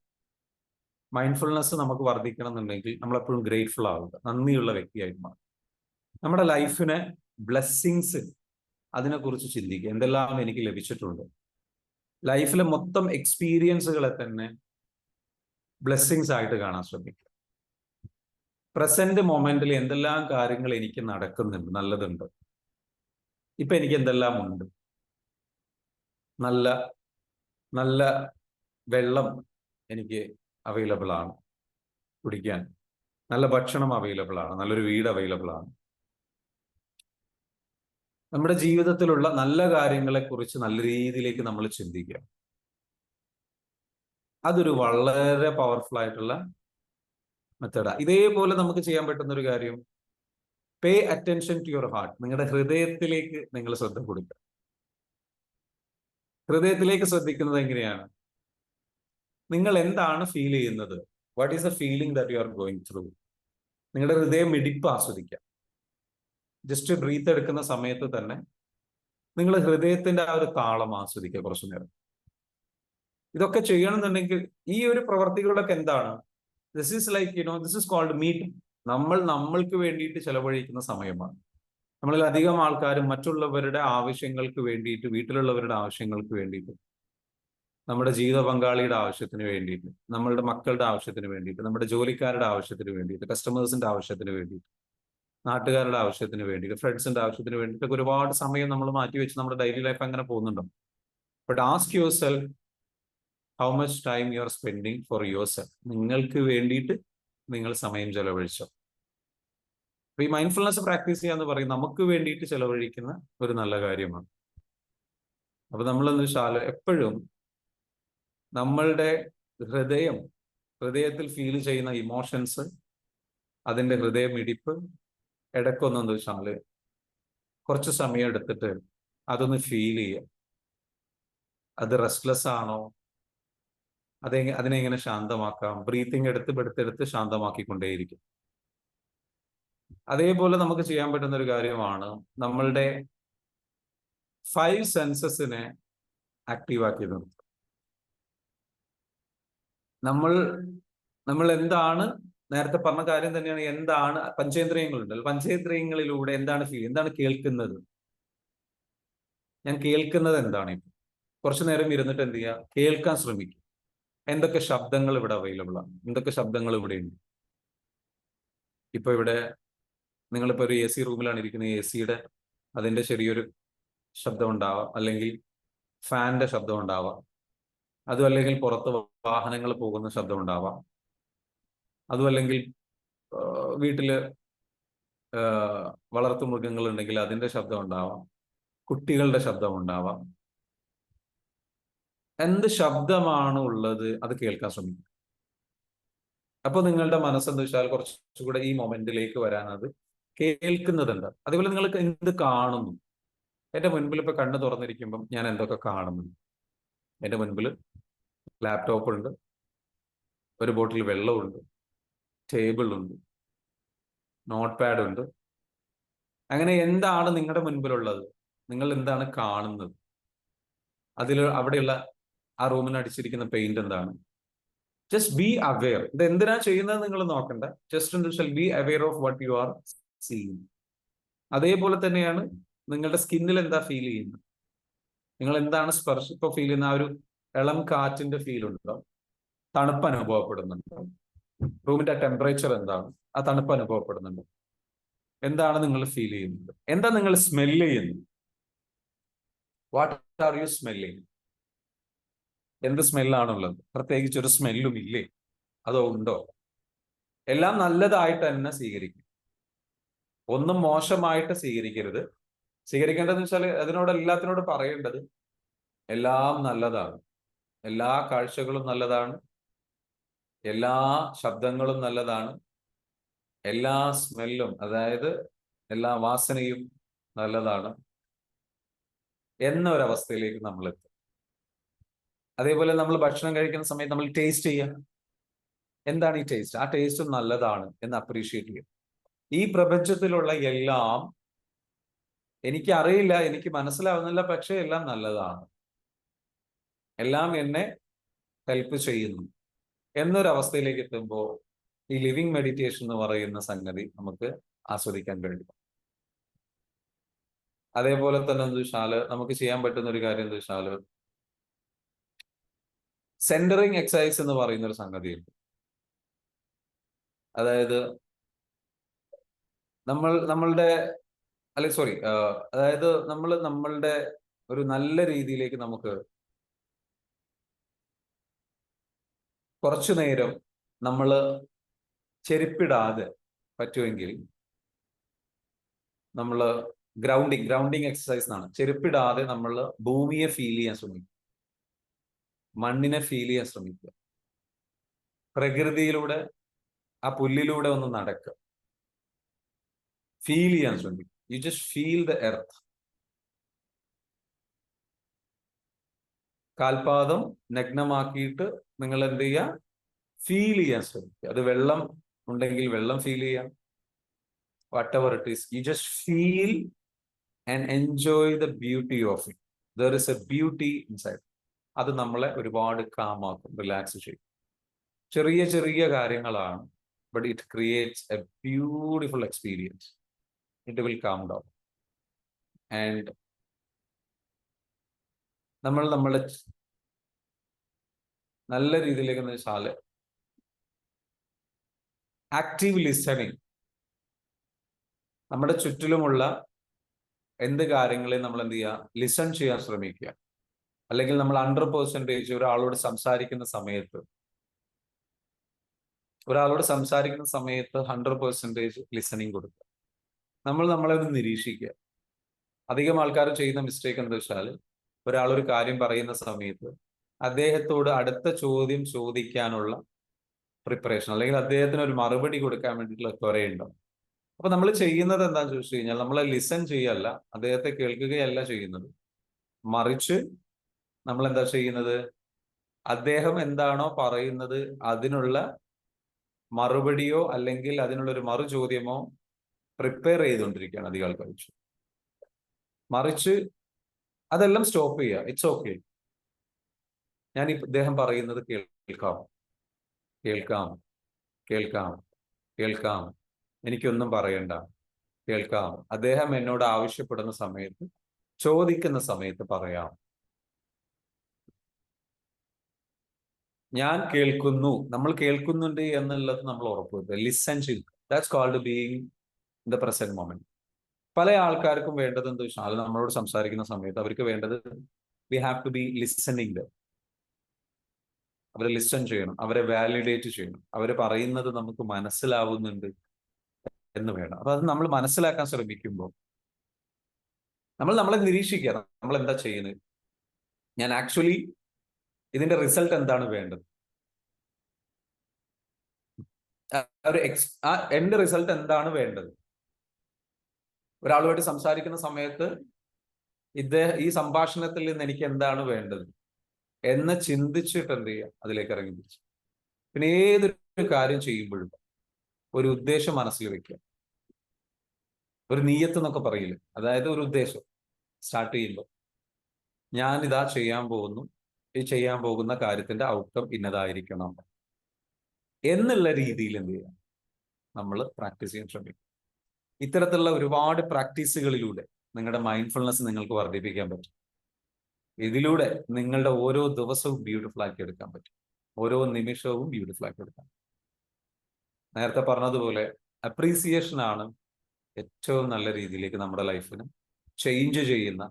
മൈൻഡ്ഫുൾനെസ് നമുക്ക് വർദ്ധിക്കണം എന്നുണ്ടെങ്കിൽ നമ്മൾ എപ്പോഴും ഗ്രേറ്റ്ഫുൾ ആവുക, നന്ദിയുള്ള വ്യക്തിയായിട്ട് മാറും. നമ്മുടെ ലൈഫിനെ ബ്ലെസ്സിങ്സ് അതിനെക്കുറിച്ച് ചിന്തിക്കുക. എന്തെല്ലാം എനിക്ക് ലഭിച്ചിട്ടുണ്ട്. ലൈഫിലെ മൊത്തം എക്സ്പീരിയൻസുകളെ തന്നെ ബ്ലെസ്സിങ്സ് ആയിട്ട് കാണാൻ ശ്രമിക്കുക. പ്രസന്റ് മൊമെന്റിൽ എന്തെല്ലാം കാര്യങ്ങൾ എനിക്ക് നടക്കുന്നുണ്ട്, നല്ലതുണ്ട്. ഇപ്പൊ എനിക്ക് എന്തെല്ലാം ഉണ്ട്. നല്ല നല്ല വെള്ളം എനിക്ക് അവൈലബിൾ ആണ് കുടിക്കാൻ. നല്ല ഭക്ഷണം അവൈലബിൾ ആണ്. നല്ലൊരു വീട് അവൈലബിൾ ആണ്. നമ്മുടെ ജീവിതത്തിലുള്ള നല്ല കാര്യങ്ങളെ കുറിച്ച് നല്ല രീതിയിലേക്ക് നമ്മൾ ചിന്തിക്കുക. അതൊരു വളരെ പവർഫുൾ ആയിട്ടുള്ള മെത്തേഡാണ്. ഇതേപോലെ നമുക്ക് ചെയ്യാൻ പറ്റുന്ന ഒരു കാര്യം, pay attention to your heart. നിങ്ങളുടെ ഹൃദയത്തിലേക്ക് നിങ്ങൾ ശ്രദ്ധ കൊടുക്കുക. ഹൃദയത്തിലേക്ക് ശ്രദ്ധിക്കുന്നത് എങ്ങനെയാണ്? നിങ്ങൾ എന്താണ് ഫീൽ ചെയ്യുന്നത്? What is the feeling that you are going through? നിങ്ങളുടെ ഹൃദയം മിടിപ്പ് ആസ്വദിക്കുക. ജസ്റ്റ് ബ്രീത്ത് എടുക്കുന്ന സമയത്ത് തന്നെ നിങ്ങൾ ഹൃദയത്തിന്റെ ആ ഒരു താളം ആസ്വദിക്കുക കുറച്ചു നേരം. ഇതൊക്കെ ചെയ്യണമെന്നുണ്ടെങ്കിൽ ഈ ഒരു പ്രവർത്തികളൊക്കെ എന്താണ്? This is like this is called meet. നമ്മൾക്ക് വേണ്ടിയിട്ട് ചെലവഴിക്കുന്ന സമയമാണ്. നമ്മളിൽ അധികം ആൾക്കാരും മറ്റുള്ളവരുടെ ആവശ്യങ്ങൾക്ക് വേണ്ടിയിട്ട്, വീട്ടിലുള്ളവരുടെ ആവശ്യങ്ങൾക്ക് വേണ്ടിയിട്ട്, നമ്മുടെ ജീവിത പങ്കാളിയുടെ ആവശ്യത്തിന് വേണ്ടിയിട്ട്, നമ്മളുടെ മക്കളുടെ ആവശ്യത്തിന് വേണ്ടിയിട്ട്, നമ്മുടെ ജോലിക്കാരുടെ ആവശ്യത്തിന് വേണ്ടിയിട്ട്, കസ്റ്റമേഴ്സിന്റെ ആവശ്യത്തിന് വേണ്ടിയിട്ട്, നാട്ടുകാരുടെ ആവശ്യത്തിന് വേണ്ടിയിട്ട്, ഫ്രണ്ട്സിന്റെ ആവശ്യത്തിന് വേണ്ടിയിട്ടൊക്കെ ഒരുപാട് സമയം നമ്മൾ മാറ്റി വെച്ച് നമ്മുടെ ഡെയിലി ലൈഫ് അങ്ങനെ പോകുന്നുണ്ടോ? But ask your self how much time you are spending for your self. നിങ്ങൾക്ക് വേണ്ടിയിട്ട് നിങ്ങൾ സമയം ചെലവഴിച്ചോ? അപ്പൊ ഈ മൈൻഡ്ഫുൾനെസ് പ്രാക്ടീസ് ചെയ്യാന്ന് പറയും നമുക്ക് വേണ്ടിയിട്ട് ചെലവഴിക്കുന്ന ഒരു നല്ല കാര്യമാണ്. അപ്പൊ നമ്മളെന്ന് വെച്ചാൽ എപ്പോഴും നമ്മളുടെ ഹൃദയത്തിൽ ഫീൽ ചെയ്യുന്ന ഇമോഷൻസ്, അതിന്റെ ഹൃദയമിടിപ്പ് ഇടയ്ക്കൊന്നെന്ന് വെച്ചാൽ കുറച്ച് സമയം എടുത്തിട്ട് അതൊന്ന് ഫീൽ ചെയ്യുക. അത് റെസ്റ്റ്ലെസ് ആണോ? അതിനെ എങ്ങനെ ശാന്തമാക്കാം? ബ്രീത്തിങ് എടുത്ത് ശാന്തമാക്കിക്കൊണ്ടേയിരിക്കും. അതേപോലെ നമുക്ക് ചെയ്യാൻ പറ്റുന്ന ഒരു കാര്യമാണ് നമ്മളുടെ 5 സെൻസസിനെ ആക്റ്റീവ് ആക്കി നിർത്തുക. നമ്മൾ എന്താണ് നേരത്തെ പറഞ്ഞ കാര്യം തന്നെയാണ്. എന്താണ് പഞ്ചേന്ദ്രിയങ്ങളുണ്ട്, പഞ്ചേന്ദ്രിയങ്ങളിലൂടെ എന്താണ് എന്താണ് കേൾക്കുന്നത്? ഞാൻ കേൾക്കുന്നത് എന്താണ്? ഇപ്പൊ കുറച്ചു നേരം ഇരുന്നിട്ട് എന്ത് ചെയ്യുക? കേൾക്കാൻ ശ്രമിക്കുക. എന്തൊക്കെ ശബ്ദങ്ങൾ ഇവിടെ അവൈലബിൾ ആണ്? എന്തൊക്കെ ശബ്ദങ്ങൾ ഇവിടെ ഉണ്ട്? ഇപ്പൊ ഇവിടെ നിങ്ങളിപ്പോ ഒരു AC റൂമിലാണ് ഇരിക്കുന്നത്. AC അതിന്റെ ചെറിയൊരു ശബ്ദം ഉണ്ടാവാം, അല്ലെങ്കിൽ ഫാനിന്റെ ശബ്ദം ഉണ്ടാവാം, അതും അല്ലെങ്കിൽ പുറത്ത് വാഹനങ്ങൾ പോകുന്ന ശബ്ദം ഉണ്ടാവാം, അതും അല്ലെങ്കിൽ വീട്ടില് വളർത്തു മൃഗങ്ങൾ ഉണ്ടെങ്കിൽ അതിന്റെ ശബ്ദം ഉണ്ടാവാം, കുട്ടികളുടെ ശബ്ദം ഉണ്ടാവാം. എന്ത് ശബ്ദമാണ് ഉള്ളത് അത് കേൾക്കാൻ ശ്രമിക്കുക. അപ്പൊ നിങ്ങളുടെ മനസ്സെന്ന് വെച്ചാൽ കുറച്ചുകൂടെ ഈ മൊമെന്റിലേക്ക് വരാൻ അത് കേൾക്കുന്നതുണ്ട്. അതേപോലെ നിങ്ങൾക്ക് എന്ത് കാണുന്നു? എന്റെ മുൻപിൽ ഇപ്പൊ കണ്ണ് തുറന്നിരിക്കുമ്പം ഞാൻ എന്തൊക്കെ കാണുന്നു? എന്റെ മുൻപിൽ ലാപ്ടോപ്പ് ഉണ്ട്, ഒരു ബോട്ടിൽ വെള്ളമുണ്ട്, ടേബിൾ ഉണ്ട്, നോട്ട് പാഡ് ഉണ്ട്. അങ്ങനെ എന്താണ് നിങ്ങളുടെ മുൻപിലുള്ളത്? നിങ്ങൾ എന്താണ് കാണുന്നത്? അവിടെയുള്ള ആ റൂമിന് അടിച്ചിരിക്കുന്ന പെയിന്റ് എന്താണ്? Just be aware. ഇത് എന്തിനാ ചെയ്യുന്നത് നിങ്ങൾ നോക്കണ്ട. Just be aware of what you are seeing. അതേപോലെ തന്നെയാണ് നിങ്ങളുടെ സ്കിന്നിൽ എന്താ ഫീൽ ചെയ്യുന്നത്? നിങ്ങൾ എന്താണ് ഇപ്പൊ ഫീൽ ചെയ്യുന്ന? ആ ഒരു ഇളം കാറ്റിന്റെ ഫീൽ ഉണ്ടോ? തണുപ്പ് അനുഭവപ്പെടുന്നുണ്ടോ? റൂമിന്റെ ടെമ്പറേച്ചർ എന്താണ്? ആ തണുപ്പ് അനുഭവപ്പെടുന്നുണ്ടോ? എന്താണ് നിങ്ങൾ ഫീൽ ചെയ്യുന്നത്? എന്താ നിങ്ങൾ സ്മെല്ല് ചെയ്യുന്നത്? What are you smelling? എന്ത് സ്മെല്ലാണുള്ളത്? പ്രത്യേകിച്ച് ഒരു സ്മെല്ലും ഇല്ലേ? അതോ ഉണ്ടോ? എല്ലാം നല്ലതായിട്ട് തന്നെ സ്വീകരിക്കും. ഒന്നും മോശമായിട്ട് സ്വീകരിക്കരുത്. സ്വീകരിക്കേണ്ടതെന്ന് വെച്ചാൽ എല്ലാത്തിനോട് പറയേണ്ടത് എല്ലാം നല്ലതാണ്. എല്ലാ കാഴ്ചകളും നല്ലതാണ്, എല്ലാ ശബ്ദങ്ങളും നല്ലതാണ്, എല്ലാ സ്മെല്ലും, അതായത് എല്ലാ വാസനയും നല്ലതാണ് എന്ന ഒരവസ്ഥയിലേക്ക് നമ്മൾ എത്തും. അതേപോലെ നമ്മൾ ഭക്ഷണം കഴിക്കുന്ന സമയത്ത് നമ്മൾ ടേസ്റ്റ് ചെയ്യുക. എന്താണ് ഈ ടേസ്റ്റ്? ആ ടേസ്റ്റ് നല്ലതാണ് എന്ന് അപ്രീഷിയേറ്റ് ചെയ്യുക. ഈ പ്രപഞ്ചത്തിലുള്ള എല്ലാം എനിക്കറിയില്ല, എനിക്ക് മനസ്സിലാവുന്നില്ല, പക്ഷെ എല്ലാം നല്ലതാണ്, എല്ലാം എന്നെ ഹെൽപ്പ് ചെയ്യുന്നു എന്നൊരവസ്ഥയിലേക്ക് എത്തുമ്പോൾ ഈ ലിവിങ് മെഡിറ്റേഷൻ എന്ന് പറയുന്ന സംഗതി നമുക്ക് ആസ്വദിക്കാൻ കഴിയും. അതേപോലെ തന്നെ എന്താ വെച്ചാല് നമുക്ക് ചെയ്യാൻ പറ്റുന്ന ഒരു കാര്യം എന്താ വെച്ചാല് സെന്ററിങ് എക്സസൈസ് എന്ന് പറയുന്ന ഒരു സംഗതിയുണ്ട്. അതായത് നമ്മളുടെ അല്ലെ സോറി അതായത് നമ്മളുടെ ഒരു നല്ല രീതിയിലേക്ക് നമുക്ക് കുറച്ചു നേരം നമ്മൾ ചെരുപ്പിടാതെ പറ്റുമെങ്കിൽ നമ്മൾ ഗ്രൗണ്ടിങ് എക്സസൈസ് എന്നാണ്. ചെരുപ്പിടാതെ നമ്മൾ ഭൂമിയെ ഫീൽ ചെയ്യാൻ ശ്രമിക്കുക, മണ്ണിനെ ഫീൽ ചെയ്യാൻ ശ്രമിക്കുക, പ്രകൃതിയിലൂടെ ആ പുല്ലിലൂടെ ഒന്ന് നടക്കുക, ഫീൽ ചെയ്യാൻ ശ്രമിക്കുക. You just feel the earth. കാൽപാദം നഗ്നമാക്കിയിട്ട് നിങ്ങൾ എന്ത് ചെയ്യുക, ഫീൽ ചെയ്യാൻ ശ്രമിക്കുക. അത് വെള്ളം ഉണ്ടെങ്കിൽ വെള്ളം ഫീൽ ചെയ്യാം, whatever it is, you just feel and enjoy the beauty of it. There is a beauty inside. അത് നമ്മളെ ഒരുപാട് കാമാക്കും, റിലാക്സ് ചെയ്യും. ചെറിയ ചെറിയ കാര്യങ്ങളാണ്, but it creates A beautiful experience. It will calm down. And നമ്മളെ നല്ല രീതിയിലേക്ക് എന്ന് വെച്ചാൽ ആക്റ്റീവ് ലിസണിങ്, നമ്മുടെ ചുറ്റിലുമുള്ള എന്ത് കാര്യങ്ങളെ നമ്മൾ എന്ത് ചെയ്യുക, ലിസൺ ചെയ്യാൻ ശ്രമിക്കുക. അല്ലെങ്കിൽ നമ്മൾ 100% ഒരാളോട് സംസാരിക്കുന്ന സമയത്ത് 100% ലിസണിങ് കൊടുക്കുക. നമ്മളെ ഒന്ന് നിരീക്ഷിക്കുക. അധികം ആൾക്കാർ ചെയ്യുന്ന മിസ്റ്റേക്ക് എന്താ വെച്ചാൽ ഒരാളൊരു കാര്യം പറയുന്ന സമയത്ത് അദ്ദേഹത്തോട് അടുത്ത ചോദ്യം ചോദിക്കാനുള്ള പ്രിപ്പറേഷൻ, അല്ലെങ്കിൽ അദ്ദേഹത്തിന് ഒരു മറുപടി കൊടുക്കാൻ വേണ്ടിയിട്ടുള്ള ത്വരയുണ്ടാവും. അപ്പൊ നമ്മൾ ചെയ്യുന്നത് എന്താണെന്ന് ചോദിച്ചു കഴിഞ്ഞാൽ നമ്മളെ ലിസൺ ചെയ്യല്ല, അദ്ദേഹത്തെ കേൾക്കുകയല്ല ചെയ്യുന്നത്. മറിച്ച് നമ്മൾ എന്താ ചെയ്യുന്നത്, അദ്ദേഹം എന്താണോ പറയുന്നത് അതിനുള്ള മറുപടിയോ അല്ലെങ്കിൽ അതിനുള്ളൊരു മറു ചോദ്യമോ പ്രിപ്പയർ ചെയ്തുകൊണ്ടിരിക്കുകയാണ് അധികം ആൾക്കാർ. മറിച്ച് അതെല്ലാം സ്റ്റോപ്പ് ചെയ്യുക. ഇറ്റ്സ് ഓക്കെ, ഞാൻ ഇദ്ദേഹം പറയുന്നത് കേൾക്കാം കേൾക്കാം കേൾക്കാം കേൾക്കാം, എനിക്കൊന്നും പറയണ്ട, കേൾക്കാം. അദ്ദേഹം എന്നോട് ആവശ്യപ്പെടുന്ന സമയത്ത്, ചോദിക്കുന്ന സമയത്ത് പറയാം. ഞാൻ കേൾക്കുന്നു, നമ്മൾ കേൾക്കുന്നുണ്ട് എന്നുള്ളത് നമ്മൾ ഉറപ്പുവരുത്തുക. ലിസൺ ചെയ്യുക. That's called being in the present moment. പല ആൾക്കാർക്കും വേണ്ടത് എന്താ വെച്ചാൽ നമ്മളോട് സംസാരിക്കുന്ന സമയത്ത് അവർക്ക് വേണ്ടത് we have to be listening. അവരെ ലിസൺ ചെയ്യണം, അവരെ വാലിഡേറ്റ് ചെയ്യണം, അവർ പറയുന്നത് നമുക്ക് മനസ്സിലാവുന്നുണ്ട് എന്ന് വേണം. അപ്പൊ അത് നമ്മൾ മനസ്സിലാക്കാൻ ശ്രമിക്കുമ്പോൾ നമ്മളെ നിരീക്ഷിക്കുക, നമ്മൾ എന്താ ചെയ്യുന്നത്, ഞാൻ ആക്ച്വലി ഇതിന്റെ റിസൾട്ട് എന്താണ് വേണ്ടത്, എന്റെ റിസൾട്ട് എന്താണ് വേണ്ടത്. ഒരാളുമായിട്ട് സംസാരിക്കുന്ന സമയത്ത് ഈ സംഭാഷണത്തിൽ നിന്ന് എനിക്ക് എന്താണ് വേണ്ടത് എന്ന് ചിന്തിച്ചിട്ട് എന്ത് ചെയ്യുക, അതിലേക്ക് ഇറങ്ങി പിടിച്ചു. പിന്നെ ഏതൊരു കാര്യം ചെയ്യുമ്പോഴും ഒരു ഉദ്ദേശം മനസ്സിൽ വെക്കുക. ഒരു നീയത്ത് എന്നൊക്കെ പറയില്ല, അതായത് ഒരു ഉദ്ദേശം. സ്റ്റാർട്ട് ചെയ്യുമ്പോൾ ഞാനിതാ ചെയ്യാൻ പോകുന്നു, ഈ ചെയ്യാൻ പോകുന്ന കാര്യത്തിന്റെ ഔട്ട്കം ഇന്നതായിരിക്കണം എന്നുള്ള രീതിയിൽ എന്ത് ചെയ്യുക, നമ്മൾ പ്രാക്ടീസ് ചെയ്യാൻ ശ്രമിക്കും. ഇത്തരത്തിലുള്ള ഒരുപാട് പ്രാക്ടീസുകളിലൂടെ നിങ്ങളുടെ മൈൻഡ്ഫുൾനെസ് നിങ്ങൾക്ക് വർദ്ധിപ്പിക്കാൻ പറ്റും. ഇതിലൂടെ നിങ്ങളുടെ ഓരോ ദിവസവും ബ്യൂട്ടിഫുൾ ആക്കി എടുക്കാൻ പറ്റും, ഓരോ നിമിഷവും ബ്യൂട്ടിഫുൾ ആക്കി എടുക്കാം. നേരത്തെ പറഞ്ഞതുപോലെ അപ്രീസിയേഷൻ ആണ് ഏറ്റവും നല്ല രീതിയിലേക്ക് നമ്മുടെ ലൈഫിന് ചേഞ്ച് ചെയ്യുന്ന,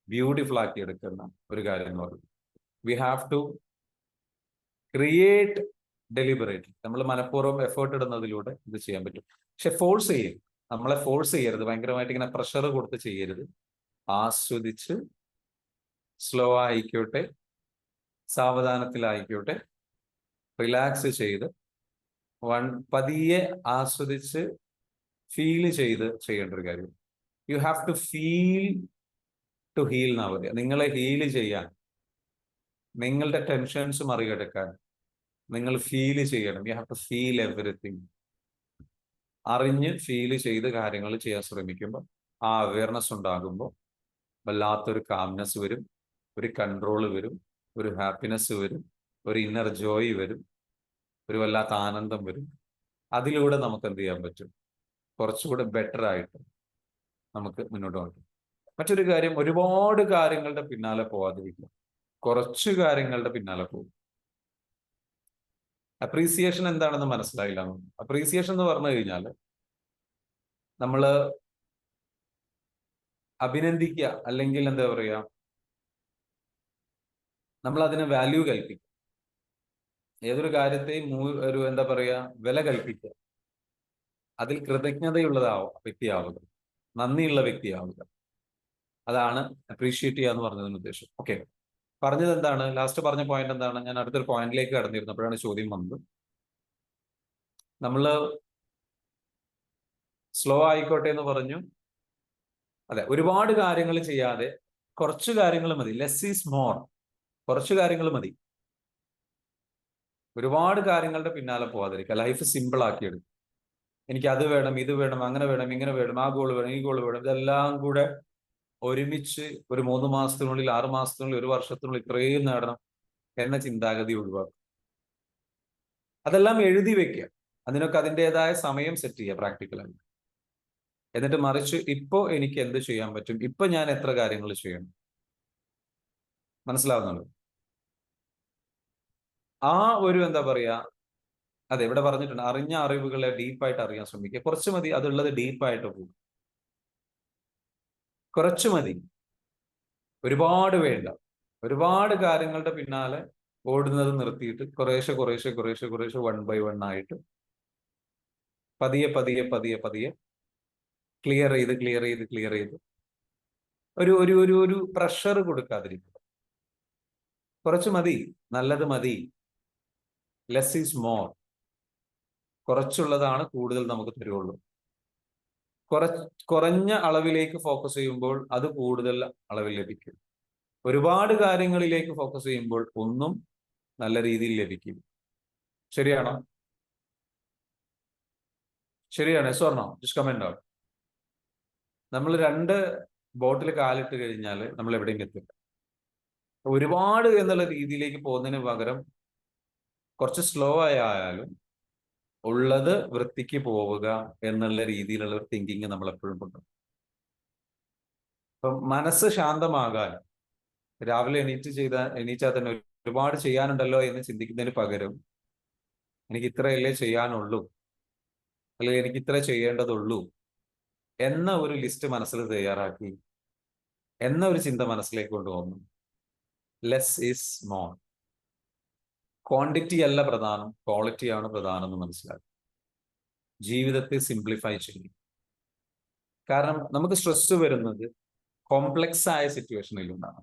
ബ്യൂട്ടിഫുൾ ആക്കി എടുക്കുന്ന ഒരു കാര്യം എന്ന് പറയുന്നത്. We have to create deliberate. നമ്മൾ മനഃപൂർവ്വം എഫേർട്ട് ഇടുന്നതിലൂടെ ഇത് ചെയ്യാൻ പറ്റും. പക്ഷെ ഫോഴ്സ് ചെയ്യും, നമ്മളെ ഫോഴ്സ് ചെയ്യരുത്, ഭയങ്കരമായിട്ട് ഇങ്ങനെ പ്രഷർ കൊടുത്ത് ചെയ്യരുത്. ആസ്വദിച്ച് സ്ലോ ആയിക്കോട്ടെ, സാവധാനത്തിലായിക്കോട്ടെ, റിലാക്സ് ചെയ്ത് പതിയെ ആസ്വദിച്ച് ഫീൽ ചെയ്ത് ചെയ്യേണ്ട ഒരു കാര്യം. You have to feel to heal എന്നാ പറയുക. നിങ്ങളെ ഹീൽ ചെയ്യാൻ, നിങ്ങളുടെ ടെൻഷൻസ് മറികടക്കാൻ നിങ്ങൾ ഫീൽ ചെയ്യണം. You have to feel everything. അറിഞ്ഞ് ഫീൽ ചെയ്ത് കാര്യങ്ങൾ ചെയ്യാൻ ശ്രമിക്കുമ്പോൾ ആ അവയർനെസ് ഉണ്ടാകുമ്പോൾ വല്ലാത്തൊരു കാംനെസ് വരും, ഒരു കൺട്രോൾ വരും, ഒരു ഹാപ്പിനെസ് വരും, ഒരു ഇന്നർ ജോയ് വരും, ഒരു വല്ലാത്ത ആനന്ദം വരും. അതിലൂടെ നമുക്ക് എന്ത് ചെയ്യാൻ പറ്റും, കുറച്ചുകൂടെ ബെറ്റർ ആയിട്ട് നമുക്ക് മുന്നോട്ട് പോകാൻ പറ്റും. മറ്റൊരു കാര്യം, ഒരുപാട് കാര്യങ്ങളുടെ പിന്നാലെ പോവാതിരിക്കുക. കുറച്ച് കാര്യങ്ങളുടെ പിന്നാലെ പോകും. അപ്രീസിയേഷൻ എന്താണെന്ന് മനസ്സിലായില്ല. അപ്രീസിയേഷൻ എന്ന് പറഞ്ഞു കഴിഞ്ഞാൽ നമ്മൾ അഭിനന്ദിക്കുക, അല്ലെങ്കിൽ എന്താ പറയുക, നമ്മൾ അതിന് വാല്യൂ കൽപ്പിക്കുക. ഏതൊരു കാര്യത്തെയും ഒരു എന്താ പറയുക, വില കൽപ്പിക്കുക. അതിൽ കൃതജ്ഞതയുള്ളതാവും വ്യക്തിയാവുക, നന്ദിയുള്ള വ്യക്തിയാവുക. അതാണ് അപ്രീഷിയേറ്റ് ചെയ്യുക എന്ന് പറഞ്ഞതിന് ഉദ്ദേശം. ഓക്കെ, പറഞ്ഞത് എന്താണ്? ലാസ്റ്റ് പറഞ്ഞ പോയിന്റ് എന്താണ്? ഞാൻ അടുത്തൊരു പോയിന്റിലേക്ക് കടന്നിരുന്നപ്പോഴാണ് ചോദ്യം വന്നത്. നമ്മള് സ്ലോ ആയിക്കോട്ടെ എന്ന് പറഞ്ഞു. അതെ, ഒരുപാട് കാര്യങ്ങൾ ചെയ്യാതെ കുറച്ച് കാര്യങ്ങൾ മതി. Less is more. കുറച്ച് കാര്യങ്ങൾ മതി. ഒരുപാട് കാര്യങ്ങളുടെ പിന്നാലെ പോവാതിരിക്കുക. Life simple ആക്കിയെടുക്കും. എനിക്ക് അത് വേണം, ഇത് വേണം, അങ്ങനെ വേണം, ഇങ്ങനെ വേണം, ആ ഗോൾ വേണം, ഈ ഗോൾ വേണം, ഇതെല്ലാം കൂടെ ഒരുമിച്ച് ഒരു 3 മാസത്തിനുള്ളിൽ, 6 മാസത്തിനുള്ളിൽ, ഒരു വർഷത്തിനുള്ളിൽ ഇത്രയും നേടണം എന്ന ചിന്താഗതി ഒഴിവാക്കുക. അതെല്ലാം എഴുതി വെക്കുക. അതിനൊക്കെ അതിൻ്റെതായ സമയം സെറ്റ് ചെയ്യുക പ്രാക്ടിക്കലായി. എന്നിട്ട് മറിച്ച് ഇപ്പോ എനിക്ക് എന്ത് ചെയ്യാൻ പറ്റും, ഇപ്പൊ ഞാൻ എത്ര കാര്യങ്ങൾ ചെയ്യണം. മനസ്സിലാവുന്നുള്ളൂ? ആ ഒരു എന്താ പറയാ, അതെ, ഇവിടെ പറഞ്ഞിട്ടുണ്ട്, അറിഞ്ഞ അറിവുകളെ ഡീപ്പായിട്ട് അറിയാൻ ശ്രമിക്കുക. കുറച്ച് മതി, അതുള്ളത് ഡീപ്പായിട്ട് പോകും. കുറച്ച് മതി, ഒരുപാട് വേണ്ട. ഒരുപാട് കാര്യങ്ങളുടെ പിന്നാലെ ഓടുന്നത് നിർത്തിയിട്ട് കുറേശ്ശെ കുറേശ്ശെ കുറേശ്ശെ കുറേശ്ശെ 1 by 1 ആയിട്ട് പതിയെ പതിയെ പതിയെ പതിയെ ക്ലിയർ ചെയ്ത് ക്ലിയർ ചെയ്ത് ക്ലിയർ ചെയ്ത് ഒരു ഒരു ഒരു ഒരു പ്രഷർ കൊടുക്കാതിരിക്കുക. കുറച്ച് മതി, നല്ലത് മതി. Less is more. കുറച്ചുള്ളതാണ് കൂടുതൽ നമുക്ക് തരുള്ളൂ. കുറഞ്ഞ അളവിലേക്ക് ഫോക്കസ് ചെയ്യുമ്പോൾ അത് കൂടുതൽ അളവിൽ ലഭിക്കും. ഒരുപാട് കാര്യങ്ങളിലേക്ക് ഫോക്കസ് ചെയ്യുമ്പോൾ ഒന്നും നല്ല രീതിയിൽ ലഭിക്കും. ശരിയാണോ? ശരിയാണ്. സ്വർണം ജസ്റ്റ് കമന്റ് ഔട്ട്. നമ്മൾ 2 ബോട്ടിൽ കാലിട്ട് കഴിഞ്ഞാൽ നമ്മൾ എവിടെയും എത്തില്ല. ഒരുപാട് എന്നുള്ള രീതിയിലേക്ക് പോകുന്നതിന് പകരം കുറച്ച് സ്ലോ ആയാലും ഉള്ളത് വൃത്തിക്ക് പോവുക എന്നുള്ള രീതിയിലുള്ള ഒരു തിങ്കിങ് നമ്മൾ എപ്പോഴും കൊണ്ടുവരും. അപ്പം മനസ്സ് ശാന്തമാകാൻ രാവിലെ എണീച്ചാൽ തന്നെ ഒരുപാട് ചെയ്യാനുണ്ടല്ലോ എന്ന് ചിന്തിക്കുന്നതിന് പകരം എനിക്ക് ഇത്രയല്ലേ ചെയ്യാനുള്ളൂ, അല്ലെങ്കിൽ എനിക്ക് ഇത്ര ചെയ്യേണ്ടതുള്ളൂ എന്ന ഒരു ലിസ്റ്റ് മനസ്സിൽ തയ്യാറാക്കി എന്ന ഒരു ചിന്ത മനസ്സിലേക്ക് കൊണ്ടുവന്നു. Less is more. ക്വാണ്ടിറ്റി അല്ല പ്രധാനം, ക്വാളിറ്റി ആണ് പ്രധാനം എന്ന് മനസ്സിലാക്കി ജീവിതത്തെ സിംപ്ലിഫൈ ചെയ്യും. കാരണം നമുക്ക് സ്ട്രെസ് വരുന്നത് കോംപ്ലക്സ് ആയ സിറ്റുവേഷനിലുണ്ടാണ്.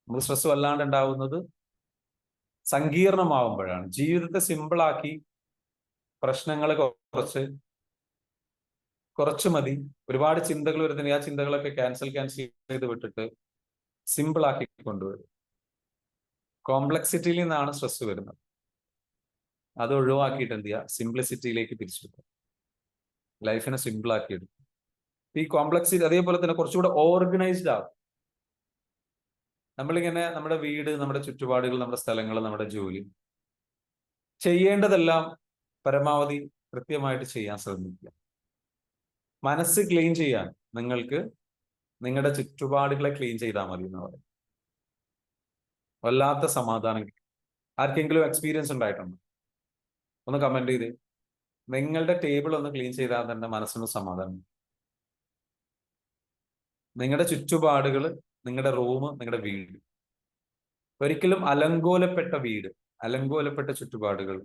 നമുക്ക് സ്ട്രെസ് വല്ലാണ്ട് ഉണ്ടാവുന്നത് സങ്കീർണമാവുമ്പോഴാണ്. ജീവിതത്തെ സിമ്പിളാക്കി പ്രശ്നങ്ങൾ കുറച്ച് മതി. ഒരുപാട് ചിന്തകൾ വരുന്ന ആ ചിന്തകളൊക്കെ ക്യാൻസൽ ചെയ്ത് വിട്ടിട്ട് സിമ്പിൾ ആക്കി കൊണ്ടുവരും. കോംപ്ലക്സിറ്റിയിൽ നിന്നാണ് സ്ട്രെസ് വരുന്നത്. അത് ഒഴിവാക്കിയിട്ട് എന്ത് ചെയ്യുക, സിംപ്ലിസിറ്റിയിലേക്ക് തിരിച്ചെടുക്കുക. ലൈഫിനെ സിമ്പിൾ ആക്കിയെടുക്കും. ഈ കോംപ്ലക്സിറ്റി അതേപോലെ തന്നെ കുറച്ചുകൂടെ ഓർഗനൈസ്ഡ് ആകും. നമ്മളിങ്ങനെ നമ്മുടെ വീട്, നമ്മുടെ ചുറ്റുപാടുകൾ, നമ്മുടെ സ്ഥലങ്ങൾ, നമ്മുടെ ജോലി, ചെയ്യേണ്ടതെല്ലാം പരമാവധി കൃത്യമായിട്ട് ചെയ്യാൻ ശ്രമിക്കുക. മനസ്സ് ക്ലീൻ ചെയ്യാൻ നിങ്ങൾക്ക് നിങ്ങളുടെ ചുറ്റുപാടുകളെ ക്ലീൻ ചെയ്താൽ മതി എന്ന് പറയും. വല്ലാത്ത സമാധാനം കിട്ടും. ആർക്കെങ്കിലും എക്സ്പീരിയൻസ് ഉണ്ടായിട്ടുണ്ടോ? ഒന്ന് കമന്റ് ചെയ്ത്. നിങ്ങളുടെ ടേബിൾ ഒന്ന് ക്ലീൻ ചെയ്താൽ തന്നെ മനസ്സിന് സമാധാനം. നിങ്ങളുടെ ചുറ്റുപാടുകൾ, നിങ്ങളുടെ റൂം, നിങ്ങളുടെ വീട്, ഒരിക്കലും അലങ്കോലപ്പെട്ട വീട്, അലങ്കോലപ്പെട്ട ചുറ്റുപാടുകൾ,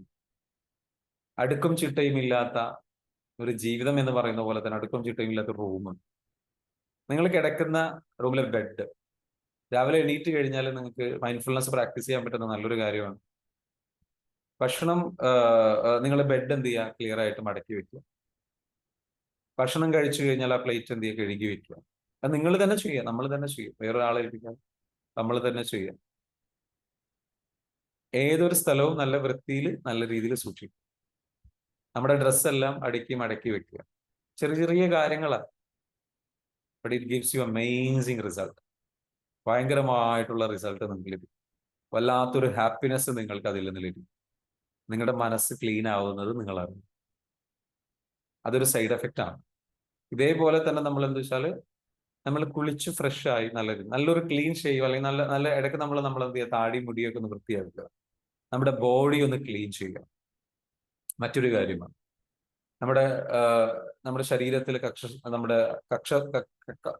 അടുക്കും ചിട്ടയും ഇല്ലാത്ത ഒരു ജീവിതം എന്ന് പറയുന്ന പോലെ തന്നെ അടുക്കും ചിട്ടയും ഇല്ലാത്ത റൂം, നിങ്ങൾ കിടക്കുന്ന റൂമിലെ ബെഡ്, രാവിലെ എണീറ്റ് കഴിഞ്ഞാൽ നിങ്ങൾക്ക് മൈൻഡ്ഫുൾനെസ് പ്രാക്ടീസ് ചെയ്യാൻ പറ്റുന്ന നല്ലൊരു കാര്യമാണ്. ഭക്ഷണം, നിങ്ങളുടെ ബെഡ് എന്ത് ചെയ്യുക, ക്ലിയർ ആയിട്ട് മടക്കി വെക്കുക. ഭക്ഷണം കഴിച്ചു കഴിഞ്ഞാൽ ആ പ്ലേറ്റ് എന്ത് ചെയ്യുക, കഴുകി വെക്കുക. അത് നിങ്ങൾ തന്നെ ചെയ്യുക, നമ്മൾ തന്നെ ചെയ്യും, വേറൊരാളെ ഏൽപ്പിക്കാം, നമ്മൾ തന്നെ ചെയ്യുക. ഏതൊരു സ്ഥലവും നല്ല വൃത്തിയിൽ നല്ല രീതിയിൽ സൂക്ഷിക്കും. നമ്മുടെ ഡ്രസ്സെല്ലാം അടുക്കി മടക്കി വെക്കുക. ചെറിയ ചെറിയ കാര്യങ്ങളാണ്, but it gives you amazing result. ഭയങ്കരമായിട്ടുള്ള റിസൾട്ട് നിങ്ങൾക്ക് ലഭിക്കും. വല്ലാത്തൊരു ഹാപ്പിനെസ് നിങ്ങൾക്ക് അതിൽ നിന്ന് ലഭിക്കും. നിങ്ങളുടെ മനസ്സ് ക്ലീൻ ആവുന്നത് നിങ്ങൾ അറിയും. അതൊരു സൈഡ് എഫക്റ്റ് ആണ്. ഇതേപോലെ തന്നെ നമ്മൾ എന്താ വെച്ചാൽ നമ്മൾ കുളിച്ച് ഫ്രഷ് ആയി നല്ലൊരു ക്ലീൻ ഷേവ്, അല്ലെങ്കിൽ നല്ല നല്ല ഇടയ്ക്ക് നമ്മൾ എന്ത് ചെയ്യുക, താടി മുടിയൊക്കെ ഒന്ന് വൃത്തിയാക്കുക, നമ്മുടെ ബോഡി ഒന്ന് ക്ലീൻ ചെയ്യുക. മറ്റൊരു കാര്യമാണ് നമ്മുടെ നമ്മുടെ ശരീരത്തിൽ നമ്മുടെ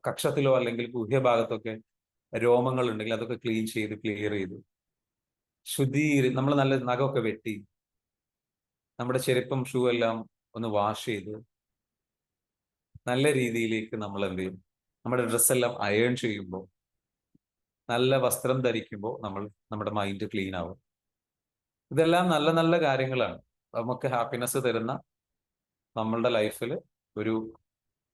കക്ഷത്തിലോ അല്ലെങ്കിൽ ഗുഹ്യഭാഗത്തൊക്കെ രോമങ്ങൾ ഉണ്ടെങ്കിൽ അതൊക്കെ ക്ലിയർ ചെയ്ത് നമ്മൾ നല്ല നഖമൊക്കെ വെട്ടി നമ്മുടെ ചെരുപ്പും ഷൂ എല്ലാം ഒന്ന് വാഷ് ചെയ്ത് നല്ല രീതിയിലേക്ക് നമ്മൾ എന്ത് ചെയ്യും, നമ്മുടെ ഡ്രസ്സെല്ലാം അയൺ ചെയ്യുമ്പോൾ, നല്ല വസ്ത്രം ധരിക്കുമ്പോൾ നമ്മുടെ മൈൻഡ് ക്ലീൻ ആവും. ഇതെല്ലാം നല്ല നല്ല കാര്യങ്ങളാണ് നമുക്ക് ഹാപ്പിനെസ് തരുന്ന, നമ്മളുടെ ലൈഫിൽ ഒരു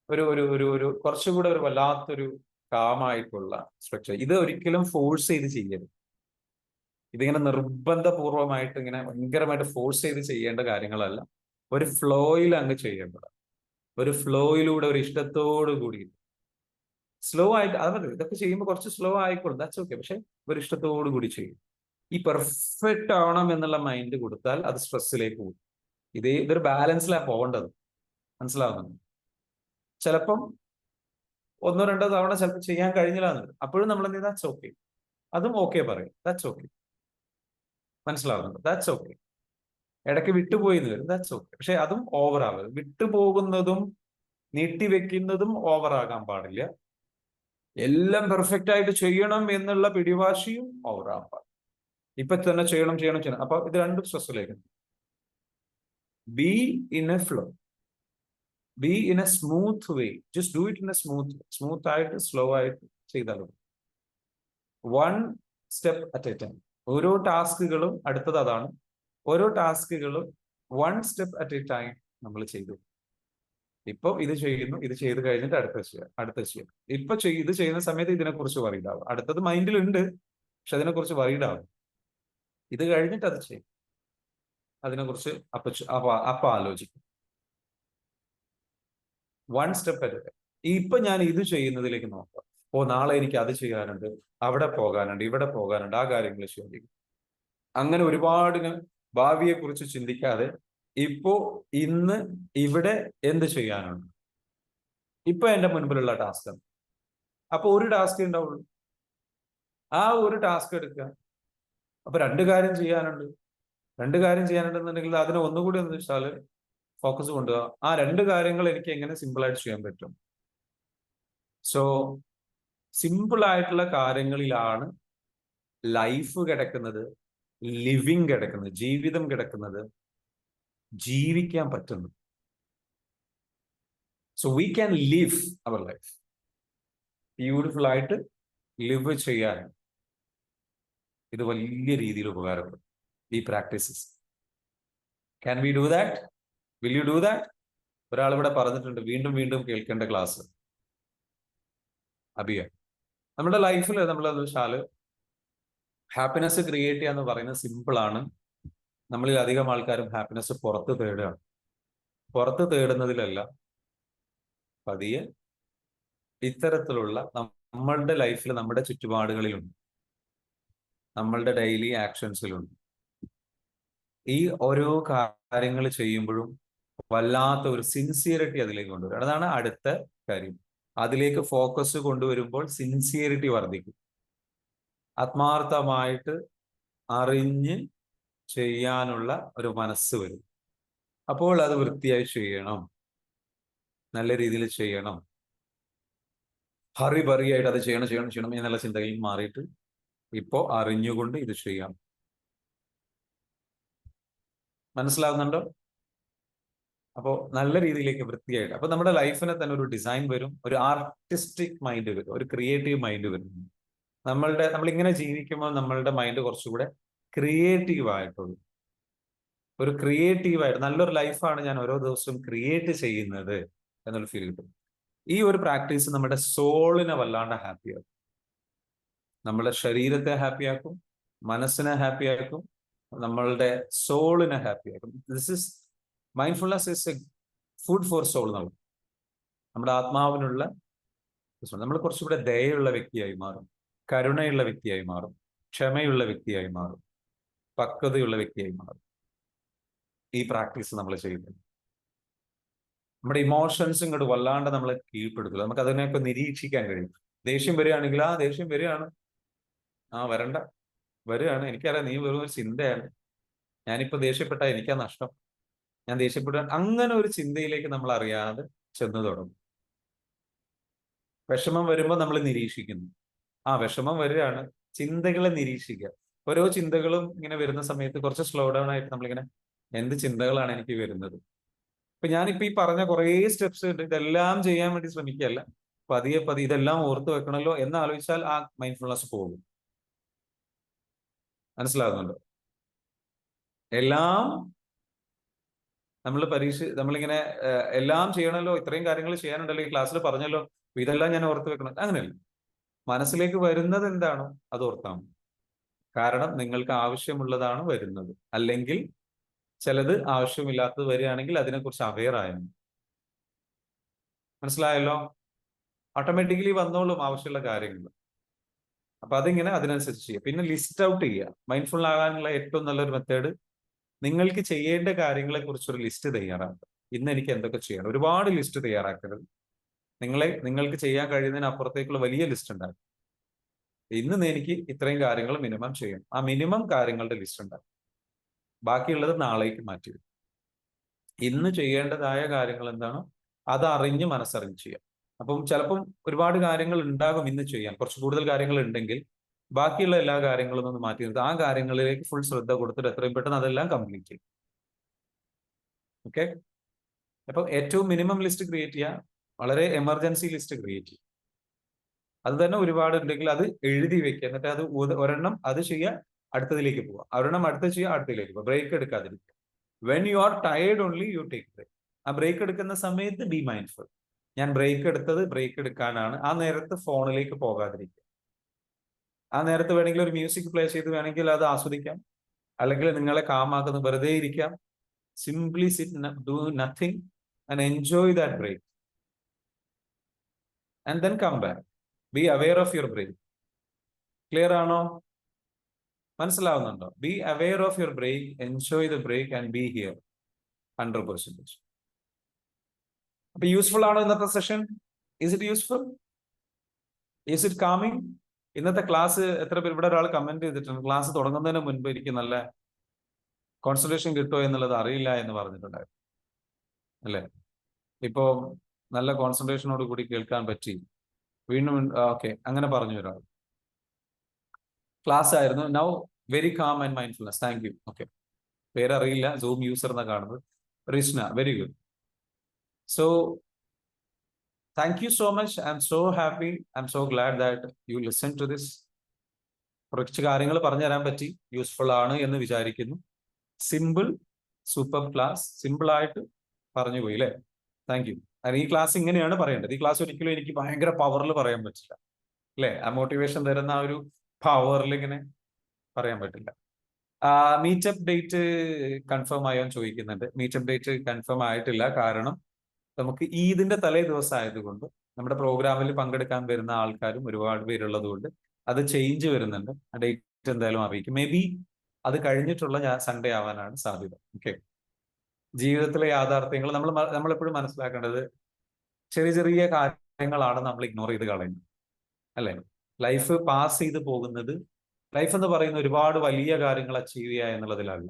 ഒരു ഒരു ഒരു ഒരു കുറച്ചുകൂടെ ഒരു വല്ലാത്തൊരു കാമായിട്ടുള്ള സ്ട്രക്ചർ. ഇത് ഒരിക്കലും ഫോഴ്സ് ചെയ്ത് ചെയ്യരുത്. ഇതിങ്ങനെ നിർബന്ധപൂർവമായിട്ട് ഇങ്ങനെ ഭയങ്കരമായിട്ട് ഫോഴ്സ് ചെയ്ത് ചെയ്യേണ്ട കാര്യങ്ങളല്ല. ഒരു ഫ്ലോയിൽ അങ്ങ് ചെയ്യേണ്ടത്, ഒരു ഫ്ലോയിലൂടെ, ഒരു ഇഷ്ടത്തോടു കൂടി സ്ലോ ആയിട്ട്. അതല്ല, ഇതൊക്കെ ചെയ്യുമ്പോൾ കുറച്ച് സ്ലോ ആയിക്കോളും, ദാറ്റ്സ് ഓക്കെ. പക്ഷെ ഒരു ഇഷ്ടത്തോടു കൂടി ചെയ്യും. ഈ പെർഫെക്റ്റ് ആവണം എന്നുള്ള മൈൻഡ് കൊടുത്താൽ അത് സ്ട്രെസ്സിലേക്ക് പോകും. ഇതൊരു ബാലൻസിലാണ് പോകേണ്ടത്. മനസ്സിലാവുന്നുണ്ട്? ചിലപ്പം ഒന്നോ രണ്ടോ തവണ ചിലപ്പോൾ ചെയ്യാൻ കഴിഞ്ഞില്ല എന്ന്, അപ്പോഴും നമ്മൾ എന്ത് ചെയ്താൽ ദാറ്റ്സ് ഓക്കെ, അതും ഓക്കെ പറയും, ദാറ്റ്സ് ഓക്കെ. മനസ്സിലാവുന്നുണ്ട്? That's okay. ഇടയ്ക്ക് വിട്ടുപോയി എന്ന് വരും, ദാറ്റ്സ് ഓക്കെ. പക്ഷെ അതും ഓവർ ആവരുത്. വിട്ടുപോകുന്നതും നീട്ടിവെക്കുന്നതും ഓവർ ആകാൻ പാടില്ല. എല്ലാം പെർഫെക്റ്റ് ആയിട്ട് ചെയ്യണം എന്നുള്ള പിടിവാശിയും ഓവർ ആകാൻ പാടില്ല. ഇപ്പൊ തന്നെ ചെയ്യണം. അപ്പൊ ഇത് രണ്ടും സ്ട്രെസ്സിലേക്ക്. Be in a flow, be in a smooth way, just do it in a smooth ആയിട്ട്, സ്ലോ ആയിട്ട് ചെയ്താലും. One step at a time. ഓരോ ടാസ്കുകളും അടുത്തത് അതാണ്. ഓരോ ടാസ്കുകളും one step at a time നമ്മൾ ചെയ്തു. ഇപ്പൊ ഇത് ചെയ്യുന്നു, ഇത് ചെയ്ത് കഴിഞ്ഞിട്ട് അടുത്ത ചെയ്യാം. ഇപ്പൊ ഇത് ചെയ്യുന്ന സമയത്ത് ഇതിനെക്കുറിച്ച് വറീഡ് ആവും. അടുത്തത് മൈൻഡിലുണ്ട്, പക്ഷെ അതിനെക്കുറിച്ച് വറീഡ് ആവും. ഇത് കഴിഞ്ഞിട്ട് അത് ചെയ്യും, അതിനെക്കുറിച്ച് അപ്പൊ ആലോചിക്കും. One step at a time. ഇപ്പൊ ഞാൻ ഇത് ചെയ്യുന്നതിലേക്ക് നോക്കാം. നാളെ എനിക്ക് അത് ചെയ്യാനുണ്ട്, അവിടെ പോകാനുണ്ട്, ഇവിടെ പോകാനുണ്ട്, ആ കാര്യങ്ങൾ ചിന്തിക്കും. അങ്ങനെ ഒരുപാടിന് ഭാവിയെ കുറിച്ച് ചിന്തിക്കാതെ ഇപ്പോ ഇന്ന് ഇവിടെ എന്ത് ചെയ്യാനുണ്ട്, ഇപ്പൊ എന്റെ മുൻപിലുള്ള ടാസ്ക്. അപ്പൊ ഒരു ടാസ്ക് ഉണ്ടാവുള്ളൂ, ആ ഒരു ടാസ്ക് എടുക്കുക. അപ്പൊ രണ്ട് കാര്യം ചെയ്യാനുണ്ടെന്നുണ്ടെങ്കിൽ അതിനെ ഒന്നുകൂടി എന്ന് വെച്ചാൽ ഫോക്കസ് കൊണ്ടുപോകുക. ആ രണ്ട് കാര്യങ്ങൾ എനിക്ക് എങ്ങനെ സിമ്പിളായിട്ട് ചെയ്യാൻ പറ്റും. സോ സിമ്പിൾ ആയിട്ടുള്ള കാര്യങ്ങളിലാണ് ലൈഫ് കിടക്കുന്നത്, ലിവിങ് കിടക്കുന്നത്, ജീവിതം കിടക്കുന്നത്, ജീവിക്കാൻ പറ്റുന്നത്. So we can live our life. Beautiful ആയിട്ട് ലിവ് ചെയ്യാൻ ഇത് വലിയ രീതിയിൽ ഉപകാരപ്പെടും, ഈ practices. Can we do that? Will you do that? ഒരാൾ ഇവിടെ പറഞ്ഞിട്ടുണ്ട്, വീണ്ടും വീണ്ടും കേൾക്കേണ്ട ക്ലാസ്. അബിയ, നമ്മുടെ ലൈഫിൽ നമ്മളെന്ന് വെച്ചാല് ഹാപ്പിനെസ് ക്രിയേറ്റ് ചെയ്യാന്ന് പറയുന്നത് സിമ്പിളാണ്. നമ്മളിൽ അധികം ആൾക്കാരും ഹാപ്പിനെസ് പുറത്ത് തേടുകയാണ്. പുറത്ത് തേടുന്നതിലല്ല, പതിയെ ഇത്തരത്തിലുള്ള നമ്മളുടെ ലൈഫിൽ, നമ്മുടെ ചുറ്റുപാടുകളിലുണ്ട്, നമ്മളുടെ ഡെയിലി ആക്ഷൻസിലുണ്ട്. ഈ ഓരോ കാര്യങ്ങൾ ചെയ്യുമ്പോഴും വല്ലാത്ത ഒരു സിൻസിയറിറ്റി അതിലേക്ക് കൊണ്ടുവരും. അതാണ് അടുത്ത കാര്യം. അതിലേക്ക് ഫോക്കസ് കൊണ്ടുവരുമ്പോൾ സിൻസിയറിറ്റി വർദ്ധിക്കും. ആത്മാർത്ഥമായിട്ട് അറിഞ്ഞ് ചെയ്യാനുള്ള ഒരു മനസ്സ് വരും. അപ്പോൾ അത് വൃത്തിയായി ചെയ്യണം, നല്ല രീതിയിൽ ചെയ്യണം. ഹറിബറിയായിട്ട് അത് ചെയ്യണം എന്നുള്ള ചിന്തകളിൽ മാറിയിട്ട് ഇപ്പോ അറിഞ്ഞുകൊണ്ട് ഇത് ചെയ്യാം. മനസ്സിലാവുന്നുണ്ടോ? അപ്പോൾ നല്ല രീതിയിലേക്ക് വൃത്തിയായിട്ട്, അപ്പൊ നമ്മുടെ ലൈഫിനെ തന്നെ ഒരു ഡിസൈൻ വരും, ഒരു ആർട്ടിസ്റ്റിക് മൈൻഡ് വരും, ഒരു ക്രിയേറ്റീവ് മൈൻഡ് വരും. നമ്മളിങ്ങനെ ജീവിക്കുമ്പോൾ നമ്മളുടെ മൈൻഡ് കുറച്ചുകൂടെ ക്രിയേറ്റീവ് ആയിട്ടുള്ളൂ. ഒരു ക്രിയേറ്റീവായിട്ട് നല്ലൊരു ലൈഫാണ് ഞാൻ ഓരോ ദിവസവും ക്രിയേറ്റ് ചെയ്യുന്നത് എന്നൊരു ഫീൽ കിട്ടും. ഈ ഒരു പ്രാക്ടീസ് നമ്മുടെ സോളിനെ വല്ലാണ്ട് ഹാപ്പിയാക്കും, നമ്മുടെ ശരീരത്തെ ഹാപ്പിയാക്കും, മനസ്സിനെ ഹാപ്പിയാക്കും, നമ്മളുടെ സോളിനെ ഹാപ്പിയാക്കും. Mindfulness is a food for soul. നമ്മുടെ ആത്മാവിനുള്ള, നമ്മൾ കുറച്ചുകൂടെ ദയയുള്ള വ്യക്തിയായി മാറും, കരുണയുള്ള വ്യക്തിയായി മാറും, ക്ഷമയുള്ള വ്യക്തിയായി മാറും, പക്വതയുള്ള വ്യക്തിയായി മാറും. ഈ പ്രാക്ടീസ് നമ്മൾ ചെയ്യുന്നത് നമ്മുടെ ഇമോഷൻസ് ഇങ്ങോട്ട് വല്ലാണ്ട് നമ്മളെ കീഴ്പ്പെടുത്തില്ല. നമുക്ക് അതിനെയൊക്കെ നിരീക്ഷിക്കാൻ കഴിയും. ദേഷ്യം വരികയാണെങ്കിൽ ആ ദേഷ്യം വരികയാണ്, ആ വരണ്ട, വരികയാണ്, എനിക്കറിയാം നീ വെറും ഒരു ചിന്തയാണ്, ഞാനിപ്പോ ദേഷ്യപ്പെട്ട എനിക്കാ നഷ്ടം, ഞാൻ ദേഷ്യപ്പെട്ട, അങ്ങനെ ഒരു ചിന്തയിലേക്ക് നമ്മൾ അറിയാതെ ചെന്ന് തുടങ്ങും. വിഷമം വരുമ്പോൾ നമ്മൾ നിരീക്ഷിക്കുന്നു. ആ വിഷമം വരികയാണ്, ചിന്തകളെ നിരീക്ഷിക്കുക. ഓരോ ചിന്തകളും ഇങ്ങനെ വരുന്ന സമയത്ത് കുറച്ച് സ്ലോ ഡൗൺ ആയിട്ട് നമ്മളിങ്ങനെ എന്ത് ചിന്തകളാണ് എനിക്ക് വരുന്നത്. ഇപ്പൊ ഞാനിപ്പോ ഈ പറഞ്ഞ കുറേ സ്റ്റെപ്സ് ഉണ്ട്, ഇതെല്ലാം ചെയ്യാൻ വേണ്ടി ശ്രമിക്കുകയല്ല. പതിയെ പതിയെ ഇതെല്ലാം ഓർത്ത് വെക്കണമല്ലോ എന്ന് ആലോചിച്ചാൽ ആ മൈൻഡ്ഫുൾനെസ് പോകും. മനസ്സിലാകുന്നുണ്ടോ? എല്ലാം നമ്മളിങ്ങനെ എല്ലാം ചെയ്യണമല്ലോ, ഇത്രയും കാര്യങ്ങൾ ചെയ്യാനുണ്ടല്ലോ, ഈ ക്ലാസ്സിൽ പറഞ്ഞല്ലോ, അപ്പൊ ഇതെല്ലാം ഞാൻ ഓർത്ത് വെക്കണം, അങ്ങനെയല്ല. മനസ്സിലേക്ക് വരുന്നത് എന്താണോ അത് ഓർത്താൽ മതി. കാരണം നിങ്ങൾക്ക് ആവശ്യമുള്ളതാണ് വരുന്നത്. അല്ലെങ്കിൽ ചിലത് ആവശ്യമില്ലാത്തത് വരികയാണെങ്കിൽ അതിനെക്കുറിച്ച് അവെയർ ആയാൽ മതി. മനസ്സിലായല്ലോ? ഓട്ടോമാറ്റിക്കലി വന്നോളും ആവശ്യമുള്ള കാര്യങ്ങൾ. അപ്പൊ അതിങ്ങനെ അതിനനുസരിച്ച് ചെയ്യുക. പിന്നെ ലിസ്റ്റ് ഔട്ട് ചെയ്യുക. മൈൻഡ്ഫുൾ ആകാനുള്ള ഏറ്റവും നല്ലൊരു മെത്തേഡ്, നിങ്ങൾക്ക് ചെയ്യേണ്ട കാര്യങ്ങളെ കുറിച്ചൊരു ലിസ്റ്റ് തയ്യാറാക്കുക. ഇന്ന് എനിക്ക് എന്തൊക്കെ ചെയ്യണം, ഒരുപാട് ലിസ്റ്റ് തയ്യാറാക്കരുത്. നിങ്ങൾക്ക് ചെയ്യാൻ കഴിയുന്നതിന് അപ്പുറത്തേക്കുള്ള വലിയ ലിസ്റ്റ് ഉണ്ടാക്കും. ഇന്ന് എനിക്ക് ഇത്രയും കാര്യങ്ങൾ മിനിമം ചെയ്യണം, ആ മിനിമം കാര്യങ്ങളുടെ ലിസ്റ്റ് ഉണ്ടാക്കും. ബാക്കിയുള്ളത് നാളേക്ക് മാറ്റി വെക്കും. ഇന്ന് ചെയ്യേണ്ടതായ കാര്യങ്ങൾ എന്താണോ അത് അറിഞ്ഞ് മനസ്സറിഞ്ഞ് ചെയ്യാം. അപ്പം ചിലപ്പം ഒരുപാട് കാര്യങ്ങൾ ഉണ്ടാകും ഇന്ന് ചെയ്യാൻ, കുറച്ച് കൂടുതൽ കാര്യങ്ങൾ ഉണ്ടെങ്കിൽ ബാക്കിയുള്ള എല്ലാ കാര്യങ്ങളും ഒന്ന് മാറ്റി നിർത്തുക. ആ കാര്യങ്ങളിലേക്ക് ഫുൾ ശ്രദ്ധ കൊടുത്തിട്ട് എത്രയും പെട്ടെന്ന് അതെല്ലാം കംപ്ലീറ്റ് ചെയ്യും. ഓക്കെ? അപ്പൊ ഏറ്റവും മിനിമം ലിസ്റ്റ് ക്രിയേറ്റ് ചെയ്യുക, വളരെ എമർജൻസി ലിസ്റ്റ് ക്രിയേറ്റ് ചെയ്യുക. അത് തന്നെ ഒരുപാട് ഉണ്ടെങ്കിൽ അത് എഴുതി വെക്കുക. എന്നിട്ട് അത് ഒരെണ്ണം അത് ചെയ്യുക, അടുത്തതിലേക്ക് പോവുക, ഒരെണ്ണം അടുത്ത് ചെയ്യുക, അടുത്തതിലേക്ക് പോവുക. ബ്രേക്ക് എടുക്കാതിരിക്കുക. When you are tired only you take break. ആ ബ്രേക്ക് എടുക്കുന്ന സമയത്ത് ബി മൈൻഡ്ഫുൾ. ഞാൻ ബ്രേക്ക് എടുത്തത് ബ്രേക്ക് എടുക്കാനാണ്. ആ നേരത്ത് ഫോണിലേക്ക് പോകാതിരിക്കുക. ആ നേരത്ത് വേണമെങ്കിൽ ഒരു മ്യൂസിക് പ്ലേ ചെയ്ത് വേണമെങ്കിൽ അത് ആസ്വദിക്കാം. അല്ലെങ്കിൽ നിങ്ങളെ കാമാക്കുന്ന വെറുതെ ഇരിക്കാം. Simply sit, do nothing and enjoy that break and then come back. Be aware of your break. Clear ആണോ? മനസ്സിലാവുന്നുണ്ടോ? Be aware of your break, enjoy the break and be here 100%. അപ്പൊ യൂസ്ഫുൾ ആണോ ഇന്നത്തെ session? Is it useful? Is it calming? ഇന്നത്തെ class എത്ര പേർ, ഇവിടെ ഒരാൾ കമന്റ് ചെയ്തിട്ടുണ്ട്, ക്ലാസ് തുടങ്ങുന്നതിന് മുൻപ് എനിക്ക് നല്ല കോൺസെൻട്രേഷൻ കിട്ടുമോ എന്നുള്ളത് അറിയില്ല എന്ന് പറഞ്ഞിട്ടുണ്ടായിരുന്നു അല്ലെ? ഇപ്പോ നല്ല കോൺസെൻട്രേഷനോട് കൂടി കേൾക്കാൻ പറ്റി. വീണ്ടും ഓക്കെ, അങ്ങനെ പറഞ്ഞു ഒരാൾ. ക്ലാസ് ആയിരുന്നു. Now very calm and mindfulness. Thank you. Okay, പേരറിയില്ല, സൂം യൂസർ എന്നാ കാണുന്നത്. Rishna, very good. So thank you so much. I am so happy, I am so glad that you listen to this. കുറച്ച് കാര്യങ്ങൾ പറഞ്ഞു തരാൻ പറ്റി, useful ആണ് എന്ന് വിചാരിക്കുന്നു. സിമ്പിൾ, സൂപ്പർ ക്ലാസ്, സിമ്പിൾ ആയിട്ട് പറഞ്ഞു പോയി അല്ലേ? Thank you. ഈ ക്ലാസ് ഇങ്ങനെയാണ് പറയേണ്ടത്. ഈ ക്ലാസ് ഒരിക്കലും എനിക്ക് ഭയങ്കര പവറിൽ പറയാൻ പറ്റില്ല അല്ലെ? ആ മോട്ടിവേഷൻ തരുന്ന ആ ഒരു പവറിൽ ഇങ്ങനെ പറയാൻ പറ്റില്ല. മീറ്റപ്പ് ഡേറ്റ് കൺഫേം ആയോ എന്ന് ചോദിക്കുന്നുണ്ട്. മീറ്റപ്പ് ഡേറ്റ് കൺഫേം ആയിട്ടില്ല. കാരണം നമുക്ക് ഈദിന്റെ തലേ ദിവസം ആയതുകൊണ്ട് നമ്മുടെ പ്രോഗ്രാമിൽ പങ്കെടുക്കാൻ വരുന്ന ആൾക്കാരും ഒരുപാട് പേരുള്ളത് കൊണ്ട് അത് ചേഞ്ച് വരുന്നുണ്ട്. ആ ഡേറ്റ് എന്തായാലും അറിയിക്കും. മേ ബി അത് കഴിഞ്ഞിട്ടുള്ള സൺഡേ ആവാനാണ് സാധ്യത. ഓക്കെ, ജീവിതത്തിലെ യാഥാർത്ഥ്യങ്ങൾ നമ്മളെപ്പോഴും മനസ്സിലാക്കേണ്ടത് ചെറിയ ചെറിയ കാര്യങ്ങളാണ് നമ്മൾ ഇഗ്നോർ ചെയ്ത് കളയുന്നത് അല്ലെ? ലൈഫ് പാസ് ചെയ്ത് പോകുന്നത്, ലൈഫ് എന്ന് പറയുന്ന ഒരുപാട് വലിയ കാര്യങ്ങൾ അച്ചീവ് ചെയ്യുക എന്നുള്ളതിലല്ല.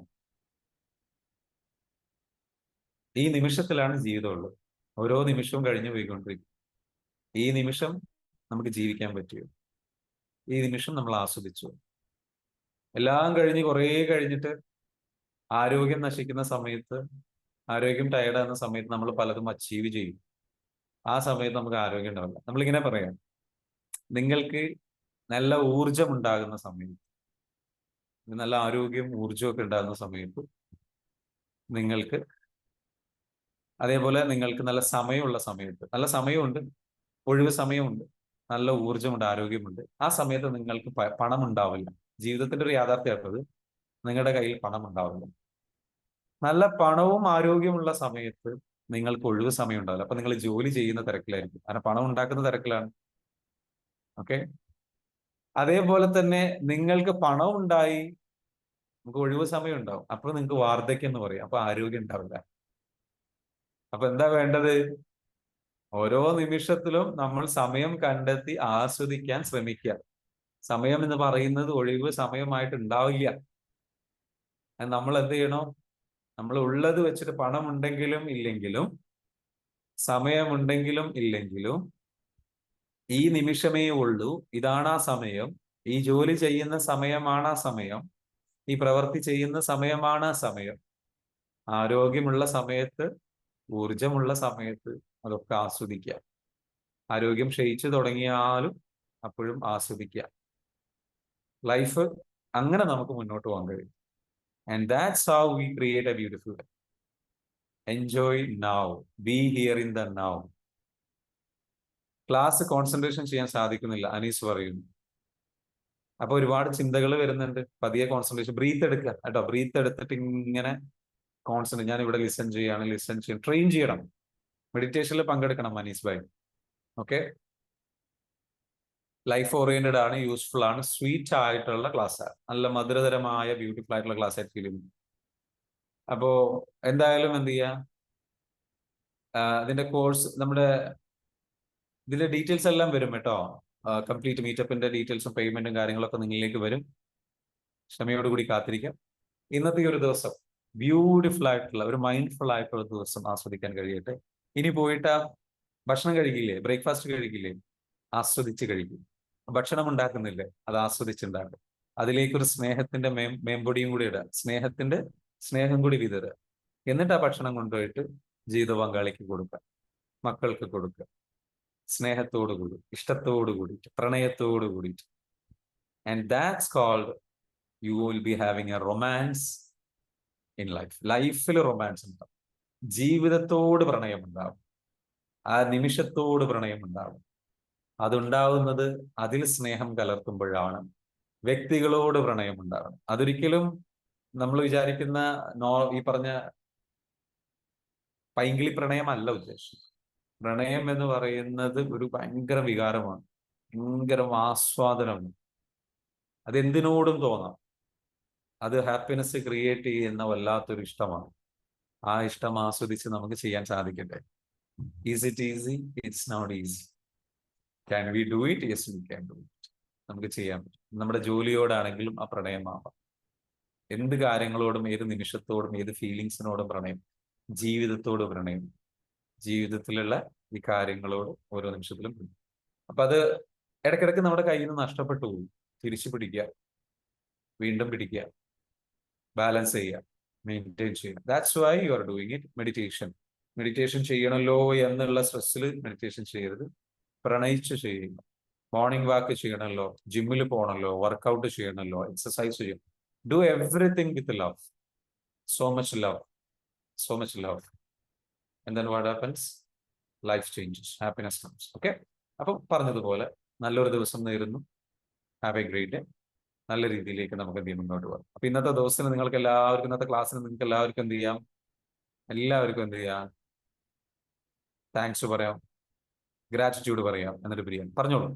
ഈ നിമിഷത്തിലാണ് ജീവിതമുള്ളത്. ഓരോ നിമിഷവും കഴിഞ്ഞു പോയിക്കൊണ്ടിരിക്കും. ഈ നിമിഷം നമുക്ക് ജീവിക്കാൻ പറ്റിയോ? ഈ നിമിഷം നമ്മൾ ആസ്വദിച്ചു. എല്ലാം കഴിഞ്ഞ് കുറേ കഴിഞ്ഞിട്ട് ആരോഗ്യം നശിക്കുന്ന സമയത്ത്, ആരോഗ്യം ടയർഡാകുന്ന സമയത്ത് നമ്മൾ പലതും അച്ചീവ് ചെയ്യും. ആ സമയത്ത് നമുക്ക് ആരോഗ്യം ഉണ്ടാവില്ല. നമ്മളിങ്ങനെ പറയാം, നിങ്ങൾക്ക് നല്ല ഊർജം ഉണ്ടാകുന്ന സമയത്ത്, നല്ല ആരോഗ്യം ഊർജവും ഒക്കെ ഉണ്ടാകുന്ന സമയത്ത് നിങ്ങൾക്ക്, അതേപോലെ നിങ്ങൾക്ക് നല്ല സമയമുള്ള സമയത്ത്, നല്ല സമയമുണ്ട്, ഒഴിവ് സമയമുണ്ട്, നല്ല ഊർജമുണ്ട്, ആരോഗ്യമുണ്ട്, ആ സമയത്ത് നിങ്ങൾക്ക് പണം ഉണ്ടാവില്ല. ജീവിതത്തിന്റെ ഒരു യാഥാർത്ഥ്യമായിട്ടത്, നിങ്ങളുടെ കയ്യിൽ പണം ഉണ്ടാവില്ല. നല്ല പണവും ആരോഗ്യമുള്ള സമയത്ത് നിങ്ങൾക്ക് ഒഴിവ് സമയം ഉണ്ടാവില്ല. അപ്പൊ നിങ്ങൾ ജോലി ചെയ്യുന്ന തിരക്കിലായിരിക്കും, കാരണം പണം ഉണ്ടാക്കുന്ന തിരക്കിലാണ്. ഓക്കെ, അതേപോലെ തന്നെ നിങ്ങൾക്ക് പണം ഉണ്ടായി, നമുക്ക് ഒഴിവ് സമയം ഉണ്ടാവും, അപ്പൊ നിങ്ങൾക്ക് വാർദ്ധക്യം എന്ന് പറയും, അപ്പൊ ആരോഗ്യം ഉണ്ടാവില്ല. അപ്പൊ എന്താ വേണ്ടത്? ഓരോ നിമിഷത്തിലും നമ്മൾ സമയം കണ്ടെത്തി ആസ്വദിക്കാൻ ശ്രമിക്കുക. സമയം എന്ന് പറയുന്നത് ഒഴിവ് സമയമായിട്ട് ഉണ്ടാവില്ല. നമ്മൾ എന്ത് ചെയ്യണം? നമ്മൾ ഉള്ളത് വെച്ചിട്ട് പണമുണ്ടെങ്കിലും ഇല്ലെങ്കിലും, സമയമുണ്ടെങ്കിലും ഇല്ലെങ്കിലും, ഈ നിമിഷമേ ഉള്ളൂ, ഇതാണ് ആ സമയം, ഈ ജോലി ചെയ്യുന്ന സമയമാണ് ആ സമയം, ഈ പ്രവൃത്തി ചെയ്യുന്ന സമയമാണ് ആ സമയം, ആരോഗ്യമുള്ള സമയത്ത്, ഊർജമുള്ള സമയത്ത് അതൊക്കെ ആസ്വദിക്കുക. ആരോഗ്യം ക്ഷയിച്ചു തുടങ്ങിയാലും അപ്പോഴും ആസ്വദിക്കുക. ലൈഫ് അങ്ങനെ നമുക്ക് മുന്നോട്ട് പോകാൻ കഴിയും. And that's how we create A beautiful life. Enjoy now, B here in the now. Class concentration ചെയ്യാൻ സാധിക്കുന്നില്ല, അനീസ് പറയുന്നു. അപ്പൊ ഒരുപാട് ചിന്തകൾ വരുന്നുണ്ട്. പതിയെ കോൺസെൻട്രേഷൻ, ബ്രീത്ത് എടുക്കുക കേട്ടോ. ബ്രീത്ത് എടുത്തിട്ട് ഇങ്ങനെ കോൺസെൻട്രേറ്റ്. ഞാൻ ഇവിടെ ലിസൺ ചെയ്യണം, ട്രെയിൻ ചെയ്യണം. മെഡിറ്റേഷനിൽ പങ്കെടുക്കണം Anees bhai. Okay, life oriented ആണ്, യൂസ്ഫുൾ ആണ്, സ്വീറ്റ് ആയിട്ടുള്ള ക്ലാസ്സാണ്, നല്ല മധുരതരമായ ബ്യൂട്ടിഫുൾ ആയിട്ടുള്ള ക്ലാസ് ആയിട്ട് ഫീൽ ചെയ്യുന്നു. അപ്പോ എന്തായാലും എന്ത് ചെയ്യാ, അതിന്റെ കോഴ്സ് നമ്മുടെ ഇതിന്റെ ഡീറ്റെയിൽസ് എല്ലാം വരും കേട്ടോ. കംപ്ലീറ്റ് മീറ്റപ്പിന്റെ ഡീറ്റെയിൽസും പേയ്മെന്റും കാര്യങ്ങളൊക്കെ നിങ്ങളിലേക്ക് വരും. ക്ഷമയോടുകൂടി കാത്തിരിക്കാം. ഇന്നത്തെ ഈ ഒരു ദിവസം ബ്യൂട്ടിഫുൾ ആയിട്ടുള്ള ഒരു മൈൻഡ്ഫുൾ ആയിട്ടുള്ള ദിവസം ആസ്വദിക്കാൻ കഴിയട്ടെ. ഇനി പോയിട്ട് ഭക്ഷണം കഴിക്കില്ലേ, ബ്രേക്ക്ഫാസ്റ്റ് കഴിക്കില്ലേ, ആസ്വദിച്ച് കഴിക്കും. ഭക്ഷണം ഉണ്ടാക്കുന്നില്ലേ, അത് ആസ്വദിച്ചുണ്ടാക്കും. അതിലേക്കൊരു സ്നേഹത്തിന്റെ മേമ്പൊടിയും കൂടി ഇടുക, സ്നേഹം കൂടി വിതറുക. എന്നിട്ട് ആ ഭക്ഷണം കൊണ്ടുപോയിട്ട് ജീവിത പങ്കാളിക്ക് കൊടുക്കുക, മക്കൾക്ക് കൊടുക്കുക. സ്നേഹത്തോടു കൂടി, ഇഷ്ടത്തോടു കൂടിയിട്ട്, പ്രണയത്തോടു കൂടിയിട്ട്. And that's called you will be having a romance in life. ലൈഫിൽ റൊമാൻസ് ഉണ്ടാവും, ജീവിതത്തോട് പ്രണയം ഉണ്ടാവും, ആ നിമിഷത്തോട് പ്രണയം ഉണ്ടാവും. അതുണ്ടാവുന്നത് അതിൽ സ്നേഹം കലർത്തുമ്പോഴാണ്. വ്യക്തികളോട് പ്രണയം ഉണ്ടാവണം. അതൊരിക്കലും നമ്മൾ വിചാരിക്കുന്ന ഈ പറഞ്ഞ പൈങ്കിളി പ്രണയമല്ല ഉദ്ദേശം. പ്രണയം എന്ന് പറയുന്നത് ഒരു ഭയങ്കര വികാരമാണ്, ഭയങ്കര ആസ്വാദനമാണ്. അതെന്തിനോടും തോന്നാം. അത് ഹാപ്പിനെസ് ക്രിയേറ്റ് ചെയ്യുന്ന വല്ലാത്തൊരു ഇഷ്ടമാണ്. ആ ഇഷ്ടം ആസ്വദിച്ച് നമുക്ക് ചെയ്യാൻ സാധിക്കട്ടെ. Is it easy? It's not easy. Can we do it? Yes we can do it. നമുക്ക് ചെയ്യാൻ പറ്റും. നമ്മുടെ ജോലിയോടാണെങ്കിലും ആ പ്രണയമാവാം. എന്ത് കാര്യങ്ങളോടും, ഏത് നിമിഷത്തോടും, ഏത് ഫീലിങ്സിനോടും പ്രണയം. ജീവിതത്തോട് പ്രണയം, ജീവിതത്തിലുള്ള ഈ കാര്യങ്ങളോട് ഓരോ നിമിഷത്തിലും. അപ്പൊ അത് ഇടയ്ക്കിടയ്ക്ക് നമ്മുടെ കയ്യിൽ നിന്ന് നഷ്ടപ്പെട്ടു പോകും. തിരിച്ചു പിടിക്കുക, വീണ്ടും പിടിക്കുക, ബാലൻസ് ചെയ്യുക, മെയിൻറ്റെയിൻ ചെയ്യുക. That's why you are doing it. Meditation ചെയ്യണമല്ലോ എന്നുള്ള സ്ട്രെസ്സിൽ മെഡിറ്റേഷൻ ചെയ്യരുത്. പ്രണയിച്ച് ചെയ്യുക. മോർണിംഗ് വാക്ക് ചെയ്യണമല്ലോ, ജിമ്മിൽ പോകണമല്ലോ, വർക്കൗട്ട് ചെയ്യണമല്ലോ, എക്സസൈസ് ചെയ്യണം. Do everything with love. So much love, so much love, and then what happens? Life changes, happiness comes. Okay, അപ്പം പറഞ്ഞതുപോലെ നല്ലൊരു ദിവസം നേരുന്നു. Have A great day. നല്ല രീതിയിലേക്ക് നമുക്ക് എന്ത് ചെയ്യാം, മുന്നോട്ട് പോകാം. അപ്പൊ ഇന്നത്തെ ദിവസത്തിന് നിങ്ങൾക്ക് എല്ലാവർക്കും, ഇന്നത്തെ ക്ലാസ്സിന് നിങ്ങൾക്ക് എല്ലാവർക്കും എന്ത് ചെയ്യാം, താങ്ക്സ് പറയാം, ഗ്രാറ്റിറ്റ്യൂഡ് പറയാം. എന്നിട്ട് പിരിയാം. പറഞ്ഞോളൂ.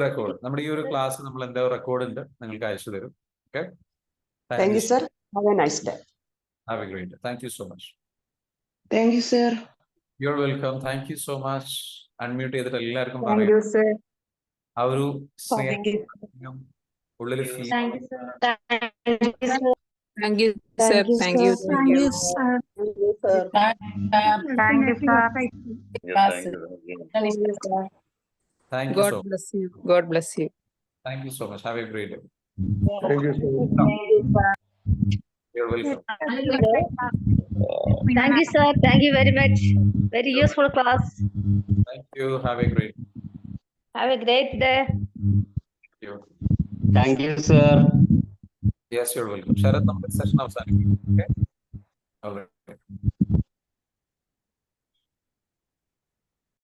റെക്കോർഡ് നമ്മുടെ ഈ ഒരു ക്ലാസ് നമ്മൾ എന്താ റെക്കോർഡ് ഉണ്ട്, നിങ്ങൾക്ക് അയച്ചു തരും. Okay, thank you sir. Have A nice day. Have a great day. Thank you so much. Thank you, sir. You're welcome. Thank you so much. Unmute ചെയ്തിട്ട് എല്ലാവർക്കും Thank you, sir. ആ ഒരു Thank you. ഉള്ളിൽ feel. Thank you, sir. Thank you, sir. Thank you, sir. Thank you, sir. Thank you, sir. Thank you God so much. bless you. God bless you. Thank you so much. Have a great day. Thank you, sir. You're welcome. Thank you, sir. Thank you very much. Very useful class. Thank you. Have a great day. Have a great day. Thank you. Thank you, sir. Yes, you're welcome. Sharat, നമ്മുടെ session അവസാനിക്കും. Okay? All right.